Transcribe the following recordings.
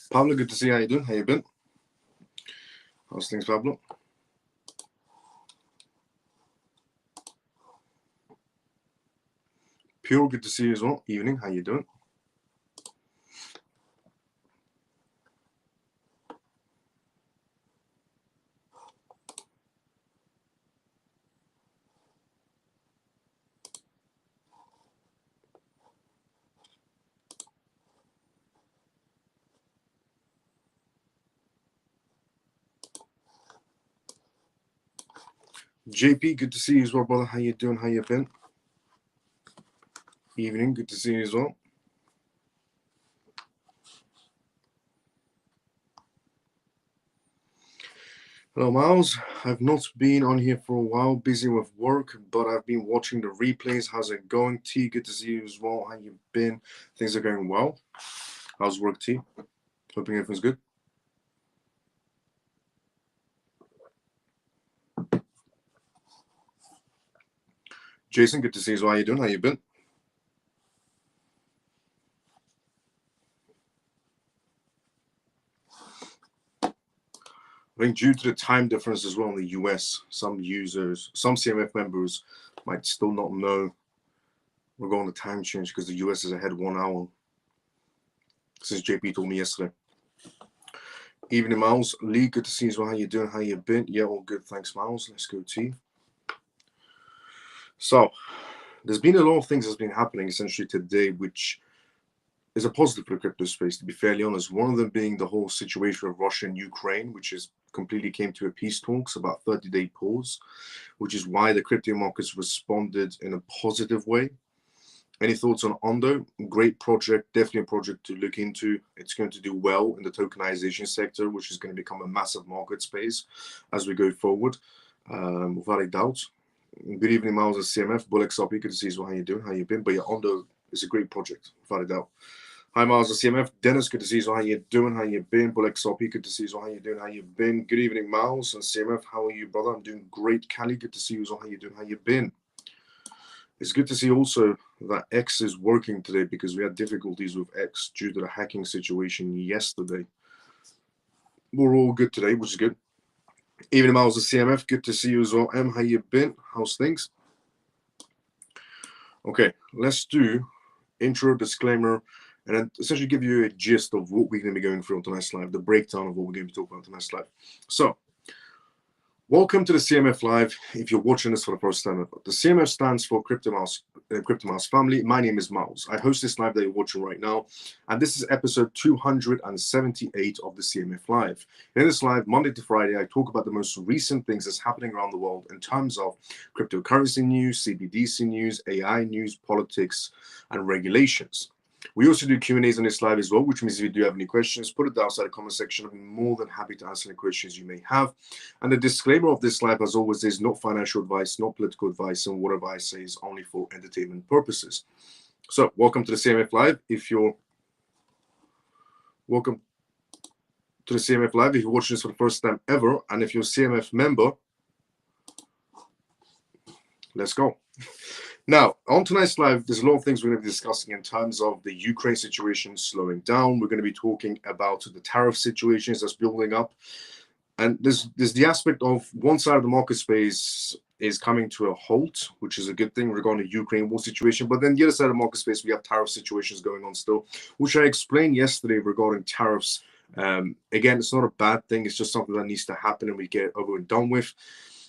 Pablo, good to see you. How you doing? How you been? How's things, Pablo? Pure, good to see you as well. Evening, how you doing? JP, good to see you as well, brother. How you doing? How you been? Evening, good to see you as well. Hello, Miles. I've not been on here for a while, busy with work, but I've been watching the replays. How's it going? T, good to see you as well. How you been? Things are going well. How's work, T? Hoping everything's good. Jason, good to see you as well. How you doing? How you been? I think due to the time difference as well in the US, some users, some CMF members might still not know we're going to time change because the US is ahead 1 hour. Since JP told me yesterday. Evening, Miles. Lee, good to see you as well. How you doing? How you been? Yeah, all good. Thanks, Miles. Let's go, T. So, there's been a lot of things that's been happening essentially today, which is a positive for the crypto space, to be fairly honest. One of them being the whole situation of Russia and Ukraine, which is completely came to a peace talks, about 30-day pause, which is why the crypto markets responded in a positive way. Any thoughts on Ondo? Great project, definitely a project to look into. It's going to do well in the tokenization sector, which is going to become a massive market space as we go forward, without a doubt. Good evening, Miles at CMF. Bull XRP, good to see you. How you doing? How you been? But yeah, Ondo is a great project, without a doubt. Hi, Miles at CMF. Dennis, good to see you. How you doing? How you been? Bull XRP, good to see you. How you doing? How you been? Good evening, Miles and CMF. How are you, brother? I'm doing great. Cali, good to see you. How you doing? How you been? It's good to see also that X is working today because we had difficulties with X due to the hacking situation yesterday. We're all good today, which is good. Evening, Miles of CMF, good to see you as well. M, how you been? How's things? Okay, let's do intro, disclaimer, and then essentially give you a gist of what we're going to be going through on tonight's live, the breakdown of what we're going to be talking about on tonight's live. So, welcome to the CMF Live. If you're watching this for the first time, the CMF stands for Crypto Mouse Family. My name is Miles. I host this live that you're watching right now, and this is episode 278 of the CMF Live. In this live, Monday to Friday, I talk about the most recent things that's happening around the world in terms of cryptocurrency news, CBDC news, AI news, politics, and regulations. We also do Q&As on this live as well, which means if you do have any questions, put it down inside the comment section. I'll be more than happy to answer any questions you may have. And the disclaimer of this live, as always, is not financial advice, not political advice, and whatever I say is only for entertainment purposes. So, welcome to the CMF Live. Welcome to the CMF Live. If you're watching this for the first time ever, and if you're a CMF member, let's go. Now, on tonight's live, there's a lot of things we're going to be discussing in terms of the Ukraine situation slowing down. We're going to be talking about the tariff situations that's building up. And there's the aspect of one side of the market space is coming to a halt, which is a good thing regarding the Ukraine war situation. But then the other side of the market space, we have tariff situations going on still, which I explained yesterday regarding tariffs. Again, it's not a bad thing. It's just something that needs to happen and we get over and done with.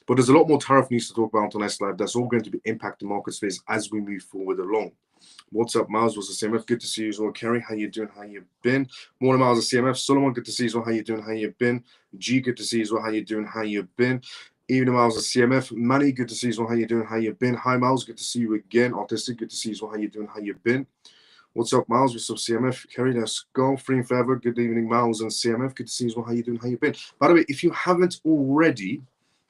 But there's a lot more tariff news to talk about on tonight's live. That's all going to be impact the market space as we move forward along. What's up, Miles? Was the CMF? Good to see you as well. Kerry, how you doing? How you been? Morning, Miles, the CMF. Solomon, good to see you as well. How you doing? How you been? G, good to see you as well. How you doing? How you been? Evening, Miles, the CMF. Manny, good to see you as well. How you doing? How you been? Hi, Miles, good to see you again. Artistic, good to see you as well. How you doing? How you been? What's up, Miles? What's up, CMF? Kerry, let's go. Free and forever. Good evening, Miles and CMF. Good to see you as well. How you doing? How you been? By the way, if you haven't already,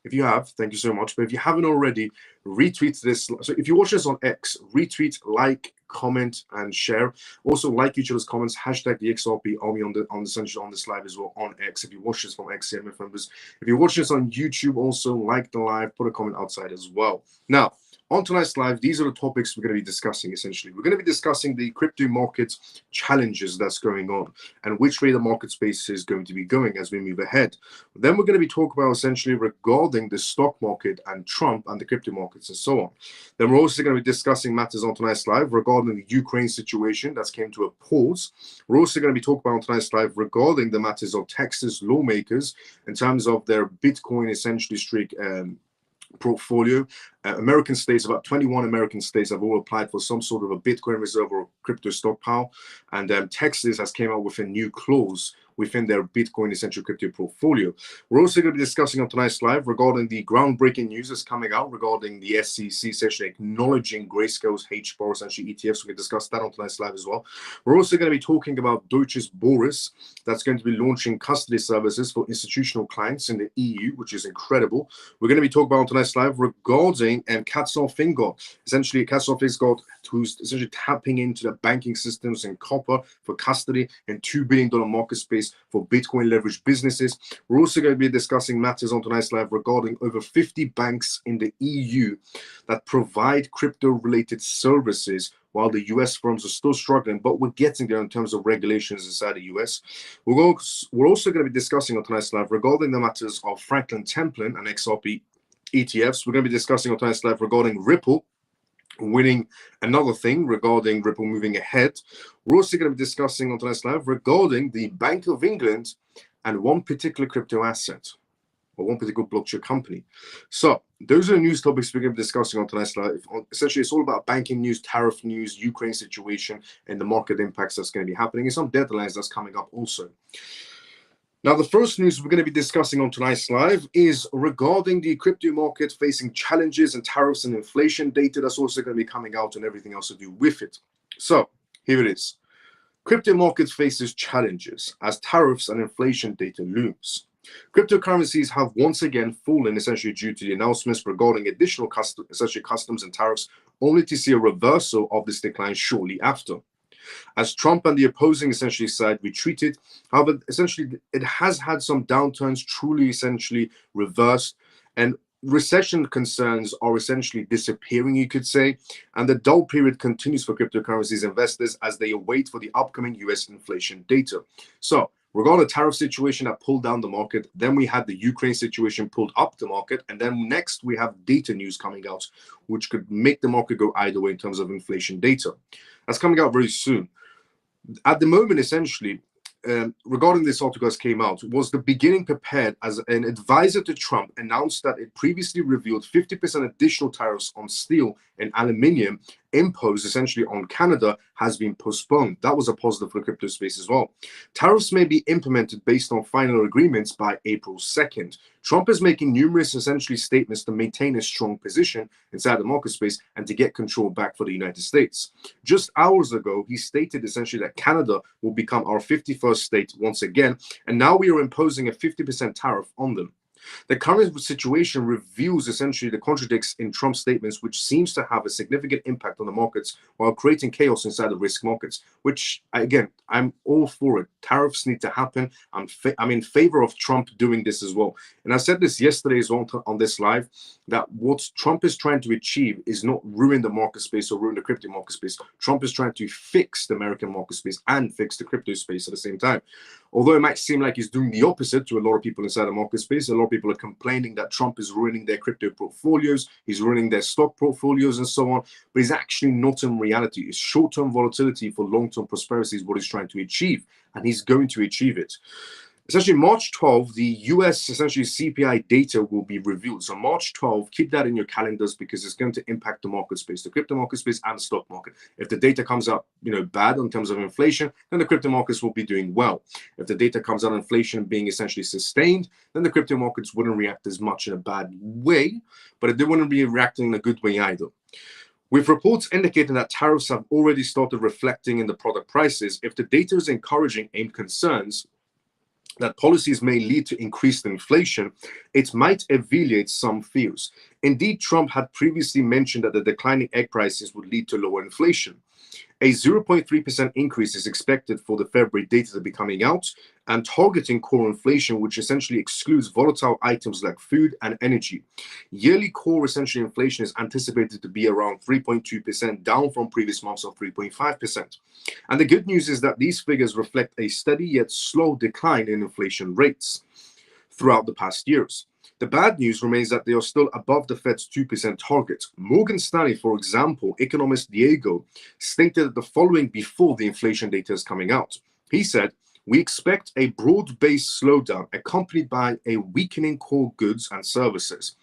if you have, thank you so much. But if you haven't already, retweet this. So if you watch this on X, retweet, like, comment, and share. Also, like each other's comments. Hashtag the XRP Army on this live as well on X. If you watch this from X CMF members, if you watch this on YouTube, also like the live, put a comment outside as well. Now, On tonight's live, these are the topics we're going to be discussing, essentially. We're going to be discussing the crypto market challenges that's going on and which way the market space is going to be going as we move ahead. Then we're going to be talking about essentially regarding the stock market and Trump and the crypto markets and so on. Then we're also going to be discussing matters on tonight's live regarding the Ukraine situation that's came to a pause. We're also going to be talking about on tonight's live regarding the matters of Texas lawmakers in terms of their Bitcoin essentially streak portfolio. American states, about 21 American states have all applied for some sort of a Bitcoin reserve or crypto stockpile. And Texas has came out with a new clause within their Bitcoin essential crypto portfolio. We're also going to be discussing on tonight's live regarding the groundbreaking news that's coming out regarding the SEC essentially acknowledging Grayscale's HBAR essentially ETFs. We can discuss that on tonight's live as well. We're also going to be talking about Deutsche Börse that's going to be launching custody services for institutional clients in the EU, which is incredible. We're going to be talking about on tonight's live regarding Katzoff Fingot, essentially Katzoff Fingot, who's essentially tapping into the banking systems and copper for custody and $2 billion market space for Bitcoin leveraged businesses. We're also going to be discussing matters on tonight's live regarding over 50 banks in the EU that provide crypto-related services while the US firms are still struggling, but we're getting there in terms of regulations inside the US. We're also going to be discussing on tonight's live regarding the matters of Franklin Templeton and XRP ETFs. We're going to be discussing on tonight's live regarding Ripple winning another thing regarding Ripple moving ahead. We're also going to be discussing on tonight's live regarding the Bank of England and one particular crypto asset or one particular blockchain company. So those are the news topics we're going to be discussing on tonight's live. Essentially, it's all about banking news, tariff news, Ukraine situation, and the market impacts that's going to be happening, and some deadlines that's coming up also. Now, the first news we're going to be discussing on tonight's live is regarding the crypto market facing challenges and tariffs and inflation data that's also going to be coming out and everything else to do with it. So here it is. Crypto market faces challenges as tariffs and inflation data looms. Cryptocurrencies have once again fallen essentially due to the announcements regarding additional customs and tariffs, only to see a reversal of this decline shortly after. As Trump and the opposing essentially side retreated, however, essentially it has had some downturns truly essentially reversed, and recession concerns are essentially disappearing, you could say, and the dull period continues for cryptocurrencies investors as they await for the upcoming US inflation data. So regarding the tariff situation that pulled down the market, then we had the Ukraine situation pulled up the market, and then next we have data news coming out, which could make the market go either way in terms of inflation data. That's coming out very soon. At the moment, essentially, regarding this article that came out, was the beginning prepared as an advisor to Trump announced that it previously revealed 50% additional tariffs on steel and aluminium imposed essentially on Canada has been postponed. That was a positive for the crypto space as well. Tariffs may be implemented based on final agreements by April 2nd. Trump is making numerous essentially statements to maintain a strong position inside the market space and to get control back for the United States. Just hours ago, he stated essentially that Canada will become our 51st state once again, and now we are imposing a 50% tariff on them. The current situation reveals essentially the contradicts in Trump's statements, which seems to have a significant impact on the markets while creating chaos inside the risk markets, which, again, I'm all for it. Tariffs need to happen. I'm in favor of Trump doing this as well. And I said this yesterday as well on this live, that what Trump is trying to achieve is not ruin the market space or ruin the crypto market space. Trump is trying to fix the American market space and fix the crypto space at the same time. Although it might seem like he's doing the opposite to a lot of people inside the market space, a lot of people are complaining that Trump is ruining their crypto portfolios, he's ruining their stock portfolios and so on, but he's actually not in reality. It's short-term volatility for long-term prosperity is what he's trying to achieve, and he's going to achieve it. Essentially, March 12, the US essentially CPI data will be revealed. So March 12, keep that in your calendars because it's going to impact the market space, the crypto market space and the stock market. If the data comes out, bad in terms of inflation, then the crypto markets will be doing well. If the data comes out inflation being essentially sustained, then the crypto markets wouldn't react as much in a bad way, but they wouldn't be reacting in a good way either. With reports indicating that tariffs have already started reflecting in the product prices, if the data is encouraging aimed concerns that policies may lead to increased inflation, it might alleviate some fears. Indeed, Trump had previously mentioned that the declining egg prices would lead to lower inflation. A 0.3% increase is expected for the February data to be coming out, and targeting core inflation, which essentially excludes volatile items like food and energy. Yearly core essentially inflation is anticipated to be around 3.2%, down from previous months of 3.5%. And the good news is that these figures reflect a steady yet slow decline in inflation rates throughout the past years. The bad news remains that they are still above the Fed's 2% target. Morgan Stanley, for example, economist Diego, stated the following before the inflation data is coming out. He said, "We expect a broad-based slowdown accompanied by a weakening core goods and services."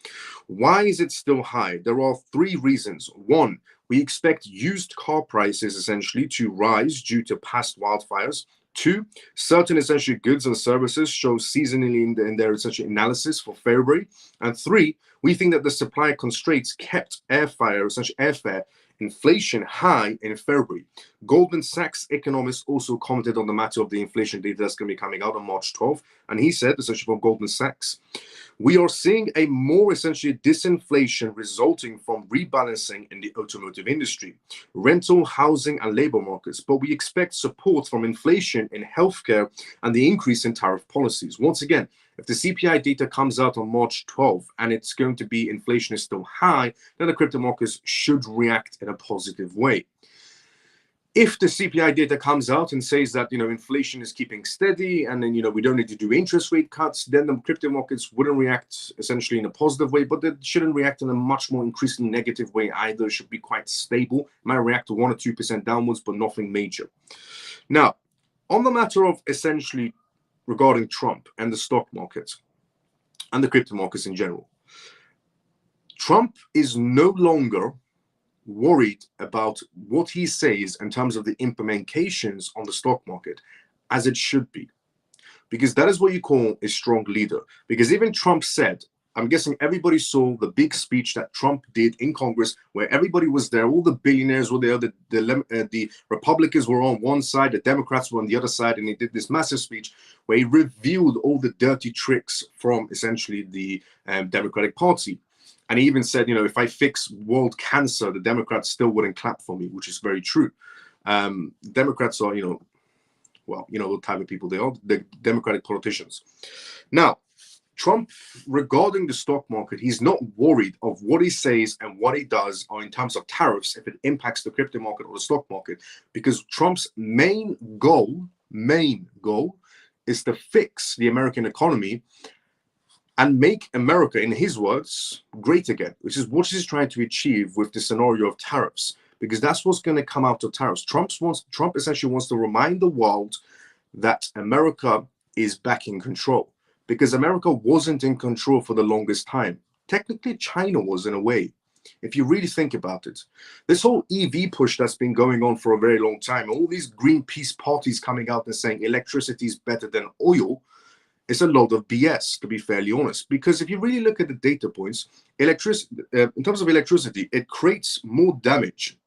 Why is it still high? There are three reasons. One, we expect used car prices essentially to rise due to past wildfires. Two, certain essential goods and services show seasonally in their essential analysis for February. And three, we think that the supply constraints kept airfare inflation high in February. Goldman Sachs economist also commented on the matter of the inflation data that's going to be coming out on March 12th. And he said, essentially from Goldman Sachs, "We are seeing a more essentially disinflation resulting from rebalancing in the automotive industry, rental, housing, and labor markets, but we expect support from inflation in healthcare and the increase in tariff policies." Once again, if the CPI data comes out on March 12th and it's going to be inflation is still high, then the crypto markets should react in a positive way. If the CPI data comes out and says that, inflation is keeping steady and then, we don't need to do interest rate cuts, then the crypto markets wouldn't react essentially in a positive way, but they shouldn't react in a much more increasingly negative way either. It should be quite stable. It might react to 1 or 2% downwards, but nothing major. Now, on the matter of essentially regarding Trump and the stock market and the crypto markets in general, Trump is no longer worried about what he says in terms of the implications on the stock market, as it should be, because that is what you call a strong leader. Because even Trump said, I'm guessing everybody saw the big speech that Trump did in Congress, where everybody was there, all the billionaires were there, the Republicans were on one side, the Democrats were on the other side, and he did this massive speech where he revealed all the dirty tricks from essentially the Democratic Party. And he even said, if I fix world cancer, the Democrats still wouldn't clap for me, which is very true. Democrats are, the type of people they are, the Democratic politicians. Now, Trump, regarding the stock market, he's not worried of what he says and what he does or in terms of tariffs, if it impacts the crypto market or the stock market, because Trump's main goal is to fix the American economy and make America, in his words, great again, which is what he's trying to achieve with the scenario of tariffs, because that's what's going to come out of tariffs. Trump essentially wants to remind the world that America is back in control, because America wasn't in control for the longest time. Technically, China was in a way, if you really think about it. This whole EV push that's been going on for a very long time, all these Greenpeace parties coming out and saying electricity is better than oil, it's a lot of BS, to be fairly honest. Because if you really look at the data points, in terms of electricity, it creates more damage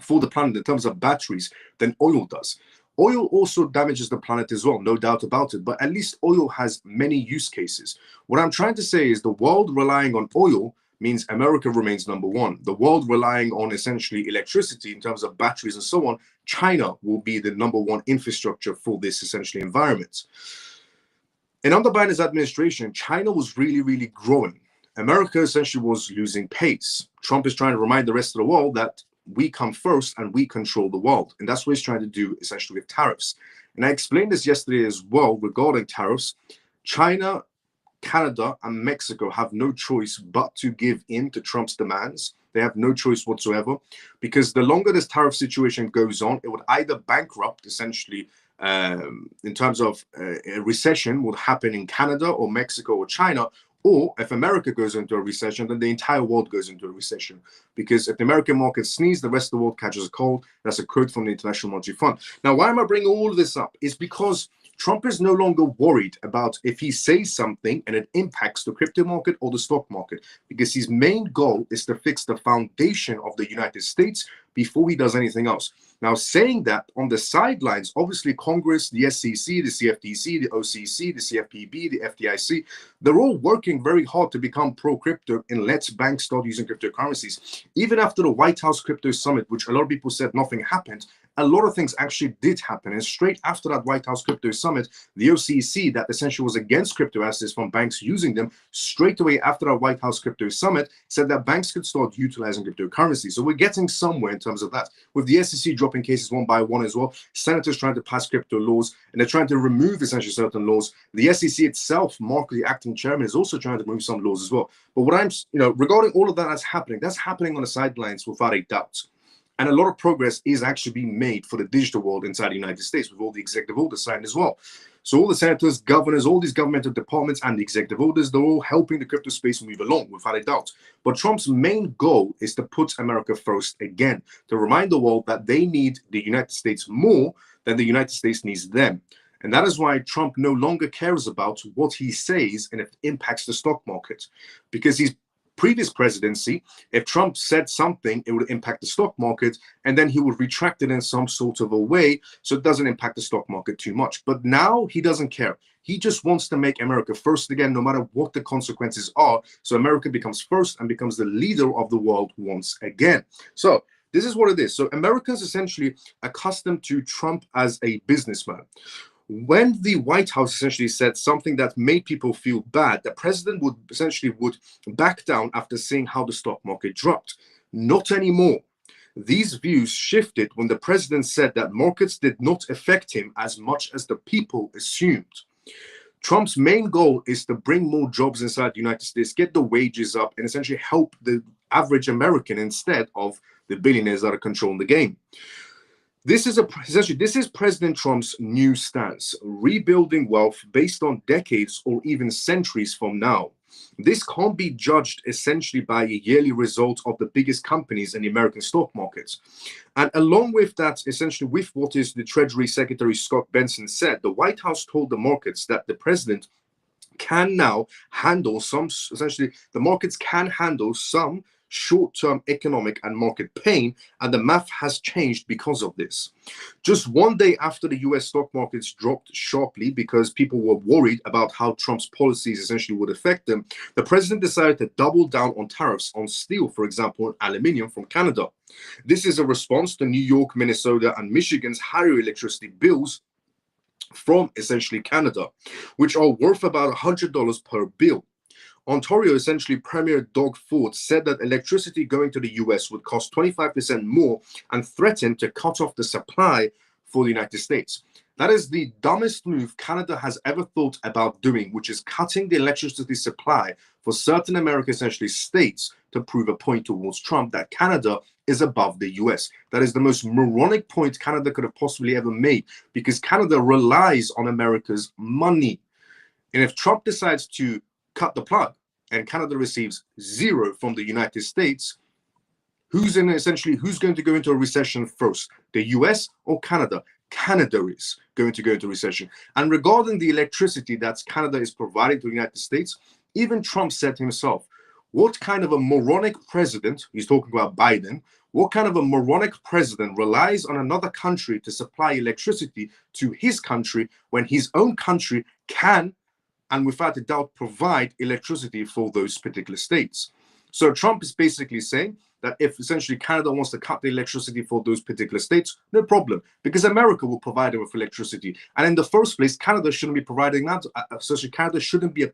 for the planet in terms of batteries than oil does. Oil also damages the planet as well, no doubt about it, but at least oil has many use cases. What I'm trying to say is the world relying on oil means America remains number one. The world relying on essentially electricity in terms of batteries and so on, China will be the number one infrastructure for this essentially environment. And under Biden's administration, China was really, really growing. America essentially was losing pace. Trump is trying to remind the rest of the world that we come first and we control the world. And that's what he's trying to do essentially with tariffs. And I explained this yesterday as well regarding tariffs. China, Canada, and Mexico have no choice but to give in to Trump's demands. They have no choice whatsoever, because the longer this tariff situation goes on, it would either bankrupt essentially in terms of a recession would happen in Canada or Mexico or China, or if America goes into a recession, then the entire world goes into a recession. Because if the American market sneezes, the rest of the world catches a cold. That's a quote from the International Monetary Fund. Now, why am I bringing all of this up? Is because Trump is no longer worried about if he says something and it impacts the crypto market or the stock market, because his main goal is to fix the foundation of the United States before he does anything else. Now, saying that on the sidelines, obviously Congress, the SEC, the CFTC, the OCC, the CFPB, the FDIC, they're all working very hard to become pro-crypto and let banks start using cryptocurrencies. Even after the White House Crypto Summit, which a lot of people said nothing happened, a lot of things actually did happen. And straight after that White House Crypto Summit, the OCC, that essentially was against crypto assets from banks using them, straight away after that White House Crypto Summit, said that banks could start utilizing cryptocurrency. So we're getting somewhere in terms of that. With the SEC dropping cases one by one as well, senators trying to pass crypto laws, and they're trying to remove essentially certain laws. The SEC itself, Mark, the acting chairman, is also trying to remove some laws as well. But what I'm, regarding all of that that's happening on the sidelines without a doubt. And a lot of progress is actually being made for the digital world inside the United States with all the executive orders signed as well. So all the senators, governors, all these governmental departments and the executive orders, they're all helping the crypto space move along without a doubt. But Trump's main goal is to put America first again, to remind the world that they need the United States more than the United States needs them. And that is why Trump no longer cares about what he says and if it impacts the stock market. Because his previous presidency, if Trump said something, it would impact the stock market, and then he would retract it in some sort of a way so it doesn't impact the stock market too much. But now he doesn't care. He just wants to make America first again, no matter what the consequences are. So America becomes first and becomes the leader of the world once again. So this is what it is. So Americans essentially accustomed to Trump as a businessman. When the White House essentially said something that made people feel bad, the president would back down after seeing how the stock market dropped. Not anymore. These views shifted when the president said that markets did not affect him as much as the people assumed. Trump's main goal is to bring more jobs inside the United States, get the wages up, and essentially help the average American instead of the billionaires that are controlling the game. This is President Trump's new stance, rebuilding wealth based on decades or even centuries from now. This can't be judged essentially by a yearly result of the biggest companies in the American stock markets. And along with that, essentially with what is the Treasury Secretary Scott Bessent said, the White House told the markets that the president can now handle the markets can handle some short-term economic and market pain, and the math has changed because of this. Just one day after the US stock markets dropped sharply because people were worried about how Trump's policies essentially would affect them, the president decided to double down on tariffs on steel, for example, and aluminium from Canada. This is a response to New York, Minnesota, and Michigan's higher electricity bills from essentially Canada, which are worth about $100 per bill. Ontario, essentially Premier Doug Ford, said that electricity going to the US would cost 25% more and threatened to cut off the supply for the United States. That is the dumbest move Canada has ever thought about doing, which is cutting the electricity supply for certain American essentially states to prove a point towards Trump that Canada is above the US. That is the most moronic point Canada could have possibly ever made, because Canada relies on America's money. And if Trump decides to cut the plug and Canada receives zero from the United States, who's going to go into a recession first, the US or Canada? Canada is going to go into recession. And regarding the electricity that Canada is providing to the United States, even Trump said himself, what kind of a moronic president, he's talking about Biden, what kind of a moronic president relies on another country to supply electricity to his country when his own country can, and without a doubt, provide electricity for those particular states? So Trump is basically saying that if essentially Canada wants to cut the electricity for those particular states, no problem, because America will provide them with electricity. And in the first place, Canada shouldn't be providing that. Essentially, Canada shouldn't be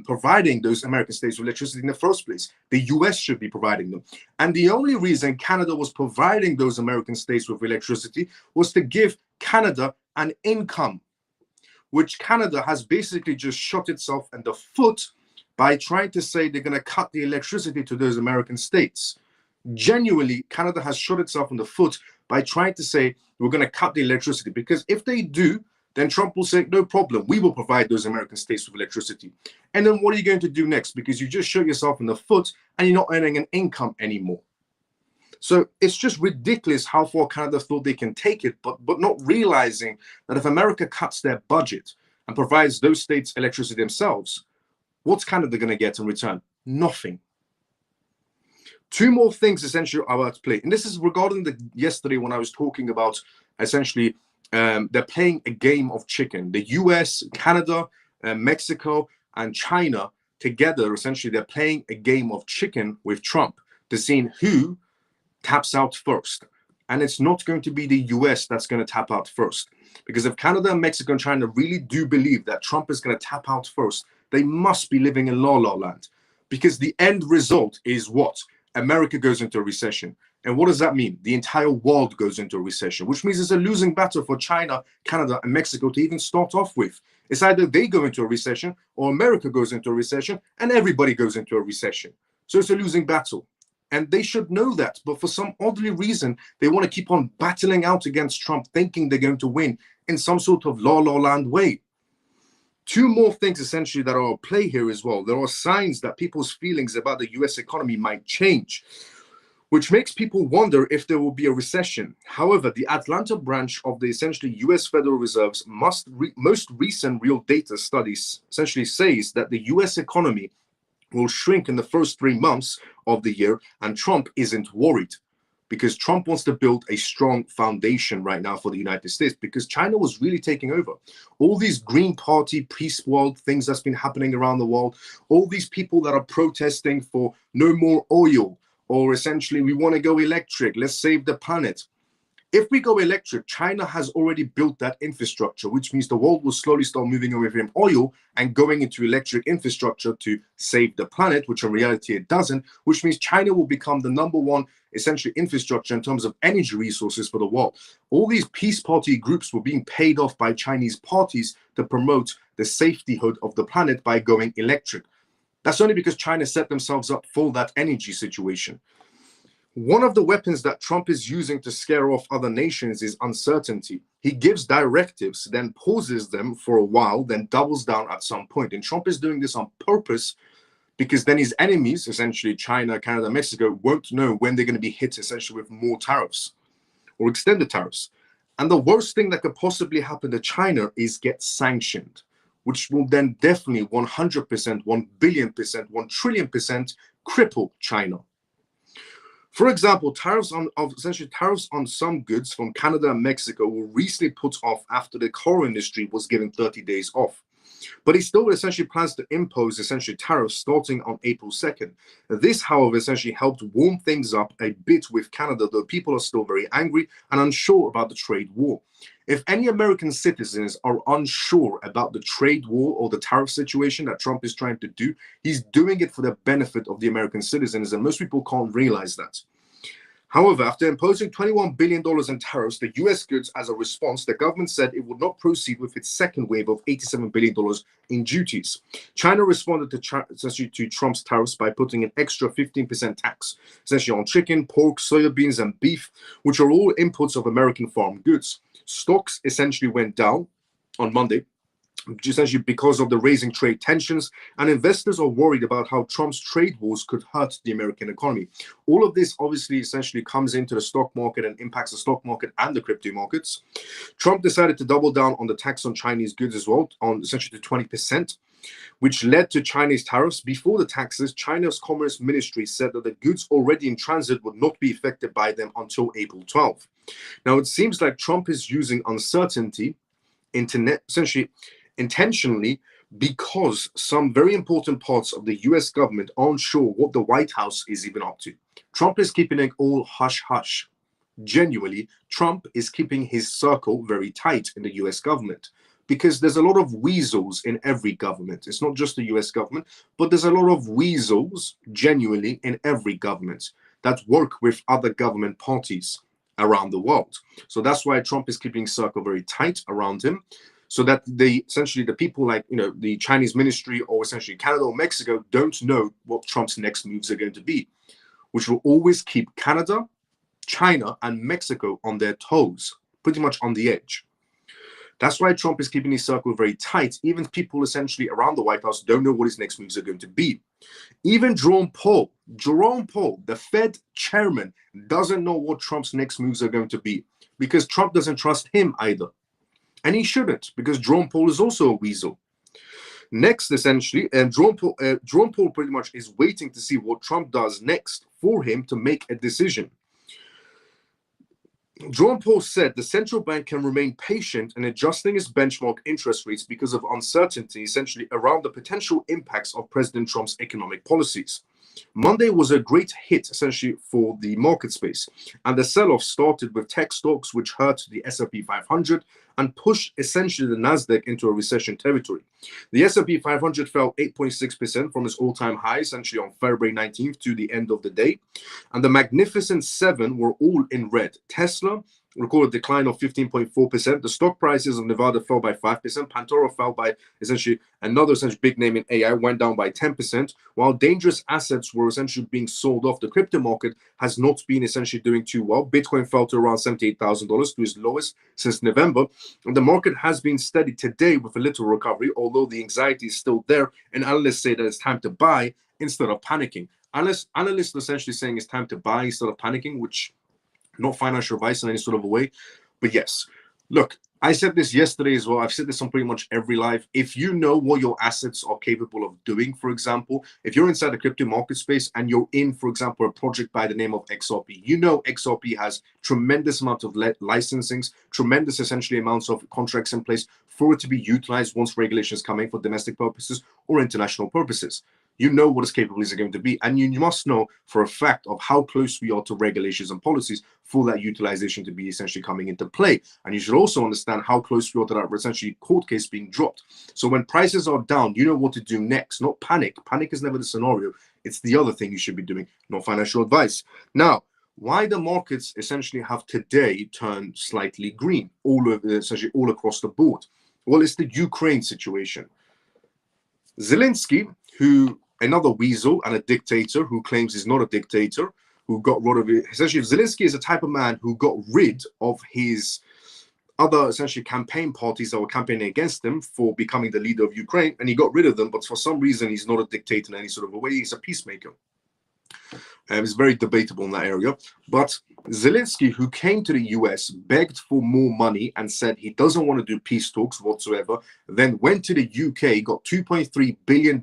providing those American states with electricity in the first place. The US should be providing them. And the only reason Canada was providing those American states with electricity was to give Canada an income, which Canada has basically just shot itself in the foot by trying to say they're going to cut the electricity to those American states. Genuinely, Canada has shot itself in the foot by trying to say we're going to cut the electricity, because if they do, then Trump will say, no problem, we will provide those American states with electricity. And then what are you going to do next? Because you just shot yourself in the foot and you're not earning an income anymore. So it's just ridiculous how far Canada thought they can take it, but not realizing that if America cuts their budget and provides those states electricity themselves, what's Canada going to get in return? Nothing. Two more things essentially are at play. And this is regarding the yesterday when I was talking about essentially they're playing a game of chicken. The US, Canada, Mexico, and China together, essentially, they're playing a game of chicken with Trump to see who taps out first. And it's not going to be the US that's going to tap out first. Because if Canada and Mexico and China really do believe that Trump is going to tap out first, they must be living in la la land. Because the end result is what? America goes into a recession. And what does that mean? The entire world goes into a recession, which means it's a losing battle for China, Canada, and Mexico to even start off with. It's either they go into a recession or America goes into a recession and everybody goes into a recession. So it's a losing battle. And they should know that. But for some oddly reason, they want to keep on battling out against Trump, thinking they're going to win in some sort of la la land way. Two more things essentially that are at play here as well. There are signs that people's feelings about the US economy might change, which makes people wonder if there will be a recession. However, the Atlanta branch of the essentially US Federal Reserve's most recent real data studies essentially says that the US economy will shrink in the first 3 months of the year, and Trump isn't worried because Trump wants to build a strong foundation right now for the United States because China was really taking over. All these Green Party, peace world things that's been happening around the world, all these people that are protesting for no more oil, or essentially we want to go electric, let's save the planet. If we go electric, China has already built that infrastructure, which means the world will slowly start moving away from oil and going into electric infrastructure to save the planet, which in reality it doesn't, which means China will become the #1 essentially infrastructure in terms of energy resources for the world. All these peace party groups were being paid off by Chinese parties to promote the safetyhood of the planet by going electric. That's only because China set themselves up for that energy situation. One of the weapons that Trump is using to scare off other nations is uncertainty. He gives directives, then pauses them for a while, then doubles down at some point. And Trump is doing this on purpose because then his enemies, essentially China, Canada, Mexico, won't know when they're going to be hit essentially with more tariffs or extended tariffs. And the worst thing that could possibly happen to China is get sanctioned, which will then definitely 100%, 1 billion%, 1 trillion% cripple China. For example, tariffs on some goods from Canada and Mexico were recently put off after the car industry was given 30 days off. But he still essentially plans to impose essentially tariffs starting on April 2nd. This, however, essentially helped warm things up a bit with Canada, though people are still very angry and unsure about the trade war. If any American citizens are unsure about the trade war or the tariff situation that Trump is trying to do, he's doing it for the benefit of the American citizens, and most people can't realize that. However, after imposing $21 billion in tariffs, the US goods, as a response, the government said it would not proceed with its second wave of $87 billion in duties. China responded to Trump's tariffs by putting an extra 15% tax, essentially on chicken, pork, soybeans, and beef, which are all inputs of American farm goods. Stocks essentially went down on Monday, essentially because of the raising trade tensions, and investors are worried about how Trump's trade wars could hurt the American economy. All of this obviously essentially comes into the stock market and impacts the stock market and the crypto markets. Trump decided to double down on the tax on Chinese goods as well, on essentially to 20%, which led to Chinese tariffs. Before the taxes, China's Commerce Ministry said that the goods already in transit would not be affected by them until April 12th. Now, it seems like Trump is using uncertainty essentially intentionally because some very important parts of the US government aren't sure what the White House is even up to. Trump is keeping it all hush-hush. Genuinely, Trump is keeping his circle very tight in the US government because there's a lot of weasels in every government. It's not just the US government, but there's a lot of weasels genuinely in every government that work with other government parties around the world. So that's why Trump is keeping his circle very tight around him, so that essentially the people like, the Chinese ministry or essentially Canada or Mexico don't know what Trump's next moves are going to be, which will always keep Canada, China, and Mexico on their toes, pretty much on the edge. That's why Trump is keeping his circle very tight. Even people essentially around the White House don't know what his next moves are going to be. Even Jerome Powell, the Fed chairman, doesn't know what Trump's next moves are going to be because Trump doesn't trust him either. And he shouldn't, because Jerome Powell is also a weasel. Next, essentially, Jerome Powell pretty much is waiting to see what Trump does next for him to make a decision. Jerome Powell said the central bank can remain patient in adjusting its benchmark interest rates because of uncertainty, essentially, around the potential impacts of President Trump's economic policies. Monday was a great hit, essentially, for the market space, and the sell-off started with tech stocks, which hurt the S&P 500 and pushed essentially the Nasdaq into a recession territory. The S&P 500 fell 8.6% from its all-time high, essentially on February 19th to the end of the day, and the Magnificent Seven were all in red. Tesla recorded a decline of 15.4%. The stock prices of Nevada fell by 5%. Pantoro fell by essentially another essentially big name in AI, went down by 10%, while dangerous assets were essentially being sold off. The crypto market has not been essentially doing too well. Bitcoin fell to around $78,000, to its lowest since November. And the market has been steady today with a little recovery, although the anxiety is still there. And analysts say that it's time to buy instead of panicking. Analysts are essentially saying it's time to buy instead of panicking, which not financial advice in any sort of a way, but yes. Look, I said this yesterday as well. I've said this on pretty much every live. If you know what your assets are capable of doing, for example, if you're inside the crypto market space and you're in, for example, a project by the name of XRP, you know XRP has tremendous amount of licensings, tremendous essentially amounts of contracts in place for it to be utilized once regulations come in for domestic purposes or international purposes. You know what its capabilities are going to be, and you must know for a fact of how close we are to regulations and policies for that utilization to be essentially coming into play. And you should also understand how close we are to that essentially court case being dropped. So when prices are down, you know what to do next, not panic. Panic is never the scenario. It's the other thing you should be doing, not financial advice. Now, why the markets essentially have today turned slightly green, essentially all across the board? Well, it's the Ukraine situation. Zelensky, another weasel and a dictator who claims he's not a dictator, who got rid of it. Essentially, Zelensky is a type of man who got rid of his other essentially campaign parties that were campaigning against him for becoming the leader of Ukraine, and he got rid of them, but for some reason he's not a dictator in any sort of a way. He's a peacemaker. It's very debatable in that area. But Zelensky, who came to the US, begged for more money and said he doesn't want to do peace talks whatsoever, then went to the UK, got $2.3 billion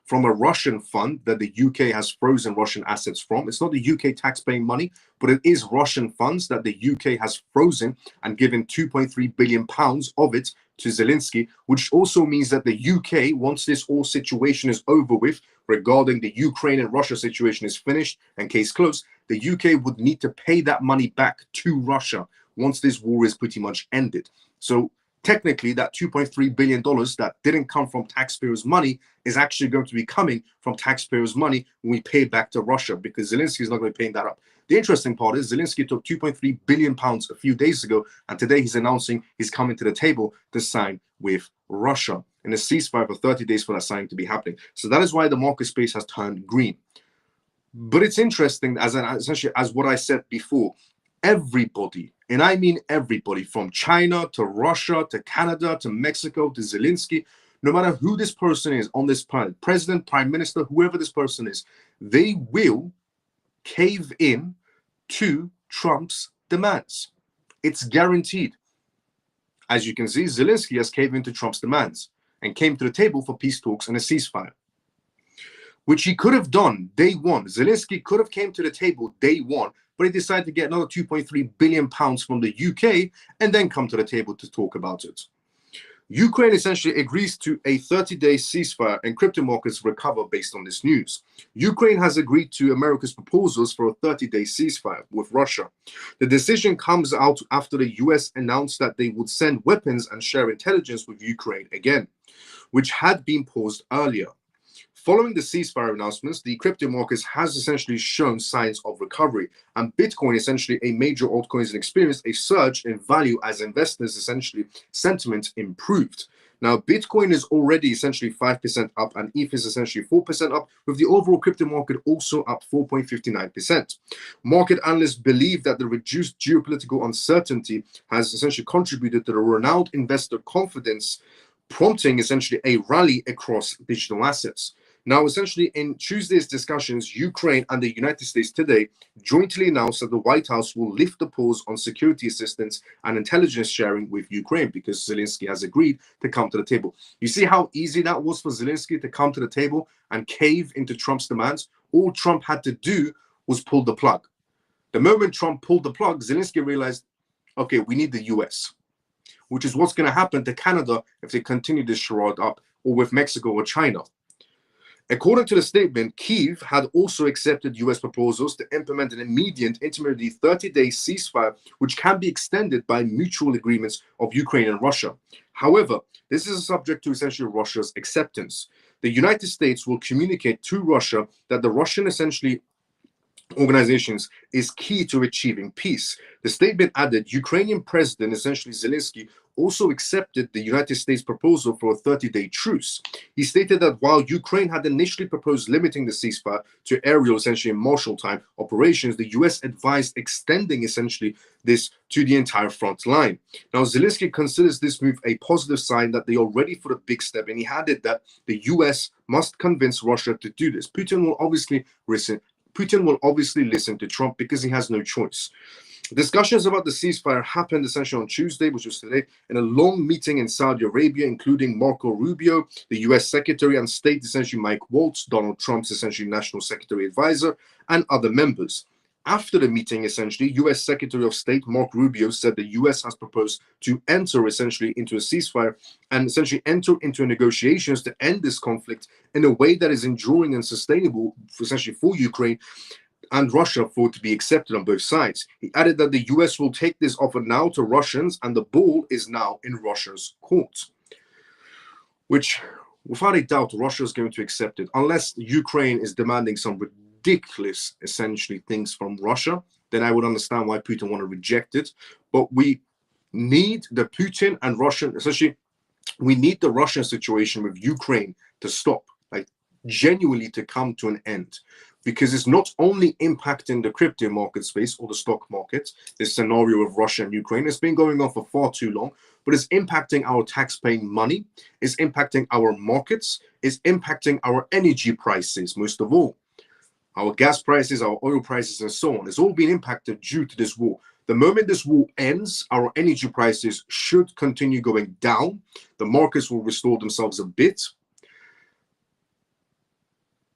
from a Russian fund that the UK has frozen Russian assets from. It's not the UK taxpaying money, but it is Russian funds that the UK has frozen and given 2.3 billion pounds of it to Zelensky, which also means that the UK, once this whole situation is over with, regarding the Ukraine and Russia situation is finished and case closed, the UK would need to pay that money back to Russia once this war is pretty much ended. So technically, that $2.3 billion that didn't come from taxpayers' money is actually going to be coming from taxpayers' money when we pay back to Russia, because Zelensky is not going to be paying that up. The interesting part is Zelensky took 2.3 billion pounds a few days ago, and today he's announcing he's coming to the table to sign with Russia in a ceasefire for 30 days for that signing to be happening. So that is why the market space has turned green. But it's interesting, essentially, as what I said before, everybody, and I mean everybody, from China to Russia to Canada to Mexico to Zelensky, no matter who this person is on this planet, president, prime minister, whoever this person is, they will cave in to Trump's demands. It's guaranteed. As you can see, Zelensky has caved into Trump's demands and came to the table for peace talks and a ceasefire, which he could have done day one. Zelensky could have came to the table day one, but he decided to get another 2.3 billion pounds from the UK and then come to the table to talk about it. Ukraine essentially agrees to a 30-day ceasefire and crypto markets recover based on this news. Ukraine has agreed to America's proposals for a 30-day ceasefire with Russia. The decision comes out after the US announced that they would send weapons and share intelligence with Ukraine again, which had been paused earlier. Following the ceasefire announcements, the crypto markets has essentially shown signs of recovery, and Bitcoin, essentially a major altcoin, has experienced a surge in value as investors essentially sentiment improved. Now, Bitcoin is already essentially 5% up, and ETH is essentially 4% up, with the overall crypto market also up 4.59%. Market analysts believe that the reduced geopolitical uncertainty has essentially contributed to the renowned investor confidence, prompting essentially a rally across digital assets. Now, essentially, in Tuesday's discussions, Ukraine and the United States today jointly announced that the White House will lift the pause on security assistance and intelligence sharing with Ukraine because Zelensky has agreed to come to the table. You see how easy that was for Zelensky to come to the table and cave into Trump's demands? All Trump had to do was pull the plug. The moment Trump pulled the plug, Zelensky realized, okay, we need the US, which is what's going to happen to Canada if they continue this charade up, or with Mexico or China. According to the statement, Kyiv had also accepted US proposals to implement an immediate intermediate 30-day ceasefire, which can be extended by mutual agreements of Ukraine and Russia. However, this is subject to essentially Russia's acceptance. The United States will communicate to Russia that the Russian essentially organizations is key to achieving peace. The statement added Ukrainian President, essentially Zelensky, also accepted the United States proposal for a 30-day truce. He stated that while Ukraine had initially proposed limiting the ceasefire to aerial, essentially Marshall time operations, the US advised extending essentially this to the entire front line. Now, Zelensky considers this move a positive sign that they are ready for the big step, and he added that the US must convince Russia to do this. Putin will obviously listen to Trump because he has no choice. Discussions about the ceasefire happened essentially on Tuesday, which was today, in a long meeting in Saudi Arabia, including Marco Rubio, the US Secretary of State, essentially Mike Waltz, Donald Trump's essentially National Secretary Advisor, and other members. After the meeting, essentially, US Secretary of State Marco Rubio said the US has proposed to enter essentially into a ceasefire and essentially enter into negotiations to end this conflict in a way that is enduring and sustainable, essentially for Ukraine and Russia, for it to be accepted on both sides. He added that the US will take this offer now to Russians and the ball is now in Russia's court, which without a doubt Russia is going to accept it unless Ukraine is demanding some ridiculous essentially things from Russia. Then I would understand why Putin want to reject it. But we need the Putin and Russian, essentially we need the Russian situation with Ukraine to stop, like genuinely to come to an end, because it's not only impacting the crypto market space or the stock market, this scenario of Russia and Ukraine has been going on for far too long, but it's impacting our tax-paying money, it's impacting our markets, it's impacting our energy prices, most of all. Our gas prices, our oil prices, and so on. It's all been impacted due to this war. The moment this war ends, our energy prices should continue going down. The markets will restore themselves a bit.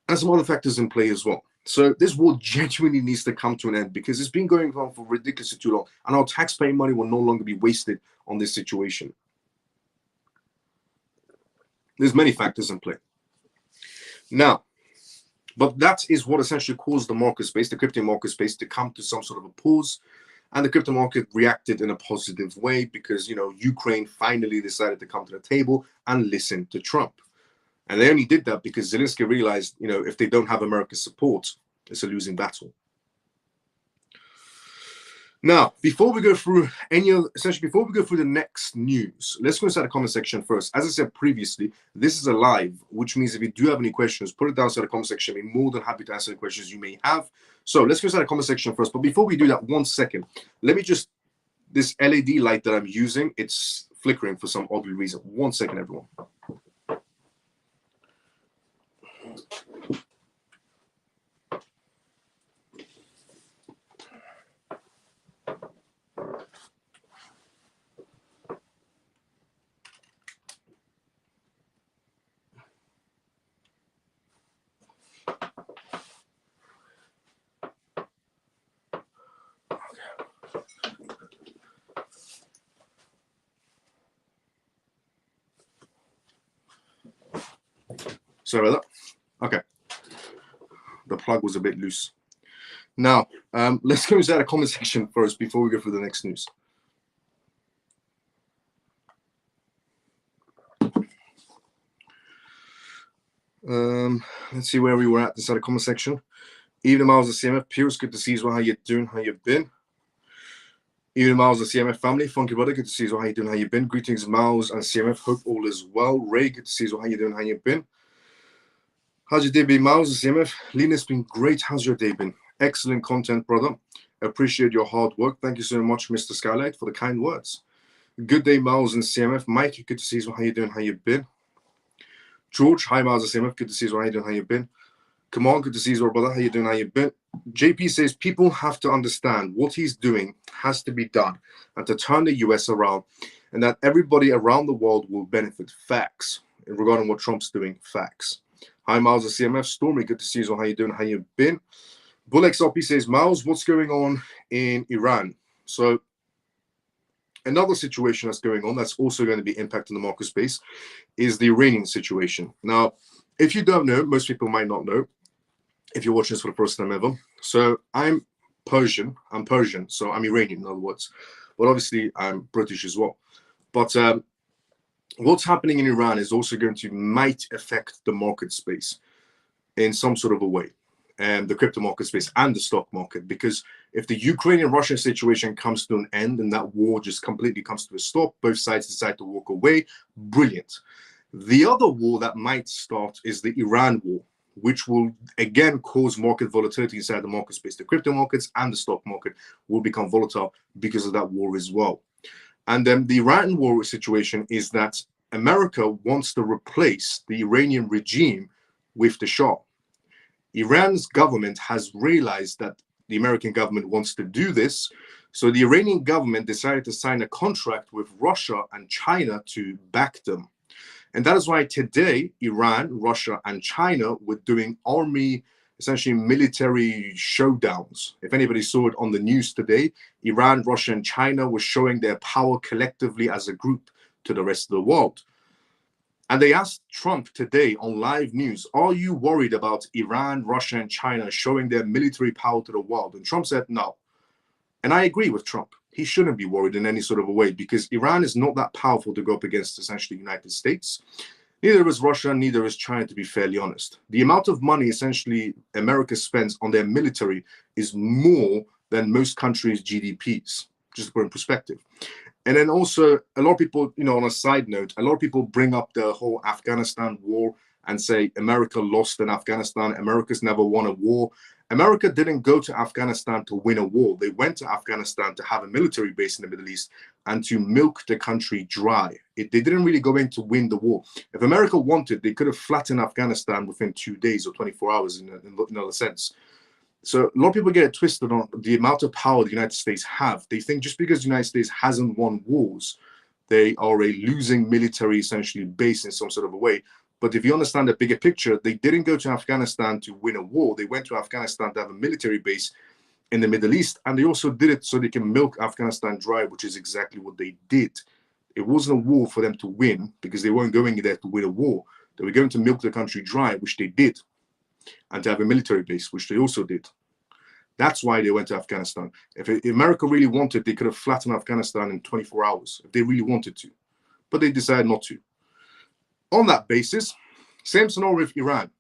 And some other factors in play as well. So this war genuinely needs to come to an end because it's been going on for ridiculously too long. And our taxpaying money will no longer be wasted on this situation. There's many factors in play. Now, but that is what essentially caused the market space, the crypto market space, to come to some sort of a pause. And the crypto market reacted in a positive way because, Ukraine finally decided to come to the table and listen to Trump. And they only did that because Zelensky realized, if they don't have America's support, it's a losing battle. Now, before we go through the next news, let's go inside the comment section first. As I said previously, this is a live, which means if you do have any questions, put it down inside the comment section. I'll be more than happy to answer the questions you may have. So let's go inside the comment section first. But before we do that, 1 second, let me just, this LED light that I'm using, it's flickering for some odd reason. 1 second, everyone. Sorry about that. Okay. The plug was a bit loose. Now, let's go inside the comment section first before we go through the next news. Let's see where we were at inside the comment section. Even Miles of CMF, Pierce, good to see you as well. How you doing? How you been? Even Miles of CMF family, Funky Brother, good to see you as well. How you doing? How you been? Greetings, Miles and CMF. Hope all is well. Ray, good to see you as well. How you doing? How you been? How's your day been, Miles and CMF? Lena's been great. How's your day been? Excellent content, brother. Appreciate your hard work. Thank you so much, Mr. Skylight, for the kind words. Good day, Miles and CMF. Mike, good to see you as well. How you doing? How you been? George, hi Miles, CMF, good to see you. How you doing? How you been? Come on, good to see you, brother. How you doing? How you been? JP says people have to understand what he's doing has to be done and to turn the US around, and that everybody around the world will benefit. Facts. Regarding what Trump's doing, facts. Hi Miles, CMF. Stormy, good to see you. How you doing? How you been? Bull XRP says, Miles, what's going on in Iran? So another situation that's going on that's also going to be impacting the market space is the Iranian situation. Now, if you don't know, most people might not know, if you're watching this for the first time ever. So I'm Persian, so I'm Iranian in other words. But obviously I'm British as well. But what's happening in Iran is also going to might affect the market space in some sort of a way, and the crypto market space and the stock market, because if the Ukrainian-Russian situation comes to an end and that war just completely comes to a stop, both sides decide to walk away, brilliant. The other war that might start is the Iran war, which will again cause market volatility inside the market space. The crypto markets and the stock market will become volatile because of that war as well. And then the Iran war situation is that America wants to replace the Iranian regime with the Shah. Iran's government has realized that the American government wants to do this. So the Iranian government decided to sign a contract with Russia and China to back them. And that is why today, Iran, Russia, and China were doing army, essentially military showdowns. If anybody saw it on the news today, Iran, Russia, and China were showing their power collectively as a group to the rest of the world. And they asked Trump today on live news, are you worried about Iran, Russia, and China showing their military power to the world? And Trump said no. And I agree with Trump. He shouldn't be worried in any sort of a way, because Iran is not that powerful to go up against essentially the United States. Neither is Russia, neither is China, to be fairly honest. The amount of money essentially America spends on their military is more than most countries' GDPs, just to put in perspective. And then also, a lot of people, on a side note, a lot of people bring up the whole Afghanistan war and say America lost in Afghanistan. America's never won a war. America didn't go to Afghanistan to win a war. They went to Afghanistan to have a military base in the Middle East and to milk the country dry. They didn't really go in to win the war. If America wanted, they could have flattened Afghanistan within 2 days or 24 hours in another sense. So a lot of people get it twisted on the amount of power the United States have. They think just because the United States hasn't won wars, they are a losing military essentially base in some sort of a way. But if you understand the bigger picture, they didn't go to Afghanistan to win a war. They went to Afghanistan to have a military base in the Middle East. And they also did it so they can milk Afghanistan dry, which is exactly what they did. It wasn't a war for them to win, because they weren't going there to win a war. They were going to milk the country dry, which they did, and to have a military base, which they also did. That's why they went to Afghanistan. If America really wanted, they could have flattened Afghanistan in 24 hours, if they really wanted to. But they decided not to. On that basis, same scenario with Iran.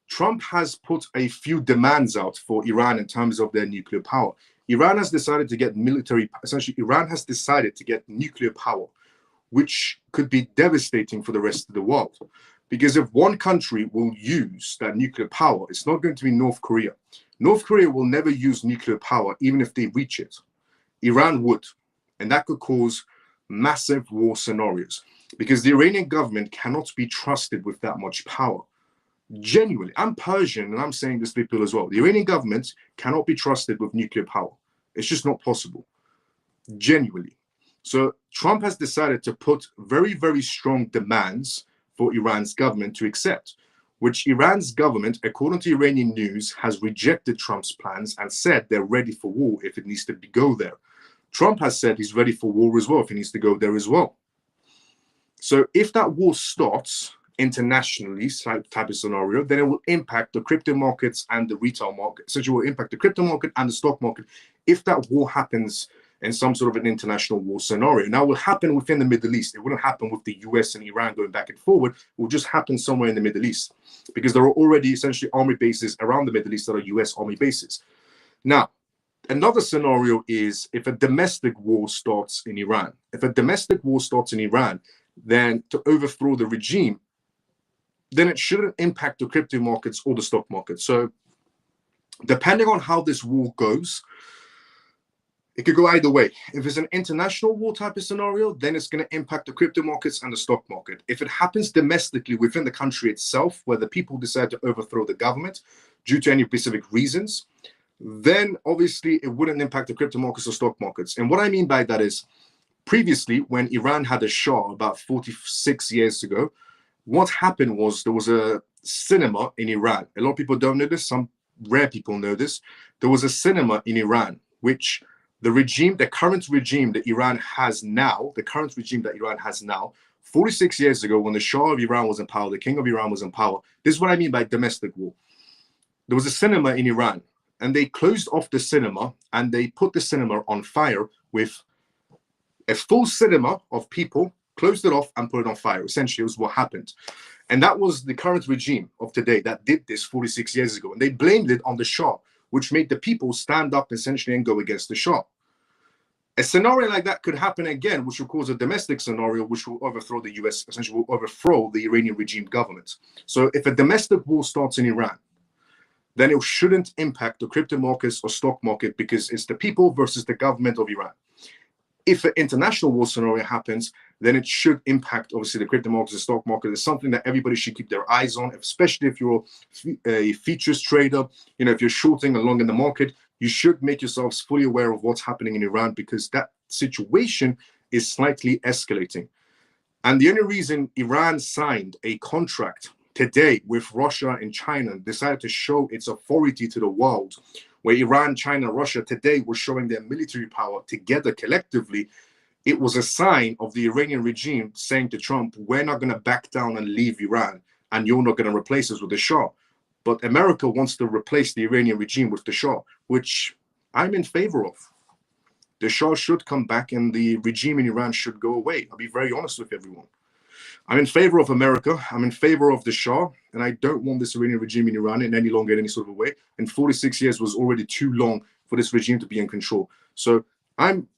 Trump has put a few demands out for Iran in terms of their nuclear power. Iran has decided to get Iran has decided to get nuclear power, which could be devastating for the rest of the world. Because if one country will use that nuclear power, it's not going to be North Korea. North Korea will never use nuclear power, even if they reach it. Iran would, and that could cause massive war scenarios, because the Iranian government cannot be trusted with that much power. Genuinely, I'm Persian, and I'm saying this to people as well. The Iranian government cannot be trusted with nuclear power. It's just not possible. Genuinely. So Trump has decided to put very, very strong demands for Iran's government to accept, which Iran's government, according to Iranian news, has rejected Trump's plans and said they're ready for war if it needs to go there. Trump has said he's ready for war as well if he needs to go there as well. So if that war starts internationally, type of scenario, then it will impact the crypto markets and the retail market. So it will impact the crypto market and the stock market if that war happens in some sort of an international war scenario. Now, it will happen within the Middle East. It wouldn't happen with the US and Iran going back and forward. It will just happen somewhere in the Middle East, because there are already essentially army bases around the Middle East that are US army bases. Now, another scenario is if a domestic war starts in Iran. If a domestic war starts in Iran, then to overthrow the regime, then it shouldn't impact the crypto markets or the stock market. So depending on how this war goes, It could go either way. If it's an international war type of scenario, then it's going to impact the crypto markets and the stock market. If it happens domestically within the country itself, where the people decide to overthrow the government due to any specific reasons, then obviously it wouldn't impact the crypto markets or stock markets. And what I mean by that is, previously, when Iran had a Shah about 46 years ago, what happened was there was a cinema in Iran. A lot of people don't know this. Some rare people know this. There was a cinema in Iran, which the current regime that Iran has now, 46 years ago, when the Shah of Iran was in power, the king of Iran was in power. This is what I mean by domestic war. There was a cinema in Iran, and they closed off the cinema, and they put the cinema on fire with a full cinema of people, closed it off and put it on fire. Essentially, it was what happened. And that was the current regime of today that did this 46 years ago. And they blamed it on the Shah, which made the people stand up essentially and go against the Shah. A scenario like that could happen again, which will cause a domestic scenario, which will overthrow the US, essentially will overthrow the Iranian regime government. So if a domestic war starts in Iran, then it shouldn't impact the crypto markets or stock market, because it's the people versus the government of Iran. If an international war scenario happens, then it should impact, obviously, the crypto markets and stock market. It's something that everybody should keep their eyes on, especially if you're a futures trader. If you're shorting along in the market, you should make yourselves fully aware of what's happening in Iran, because that situation is slightly escalating. And the only reason Iran signed a contract today with Russia and China, decided to show its authority to the world, where Iran, China, Russia today were showing their military power together collectively, it was a sign of the Iranian regime saying to Trump, we're not going to back down and leave Iran, and you're not going to replace us with the Shah. But America wants to replace the Iranian regime with the Shah, which I'm in favor of. The Shah should come back and the regime in Iran should go away. I'll be very honest with everyone. I'm in favor of America. I'm in favor of the Shah, and I don't want this Iranian regime in Iran in any longer in any sort of a way. And 46 years was already too long for this regime to be in control. So I'm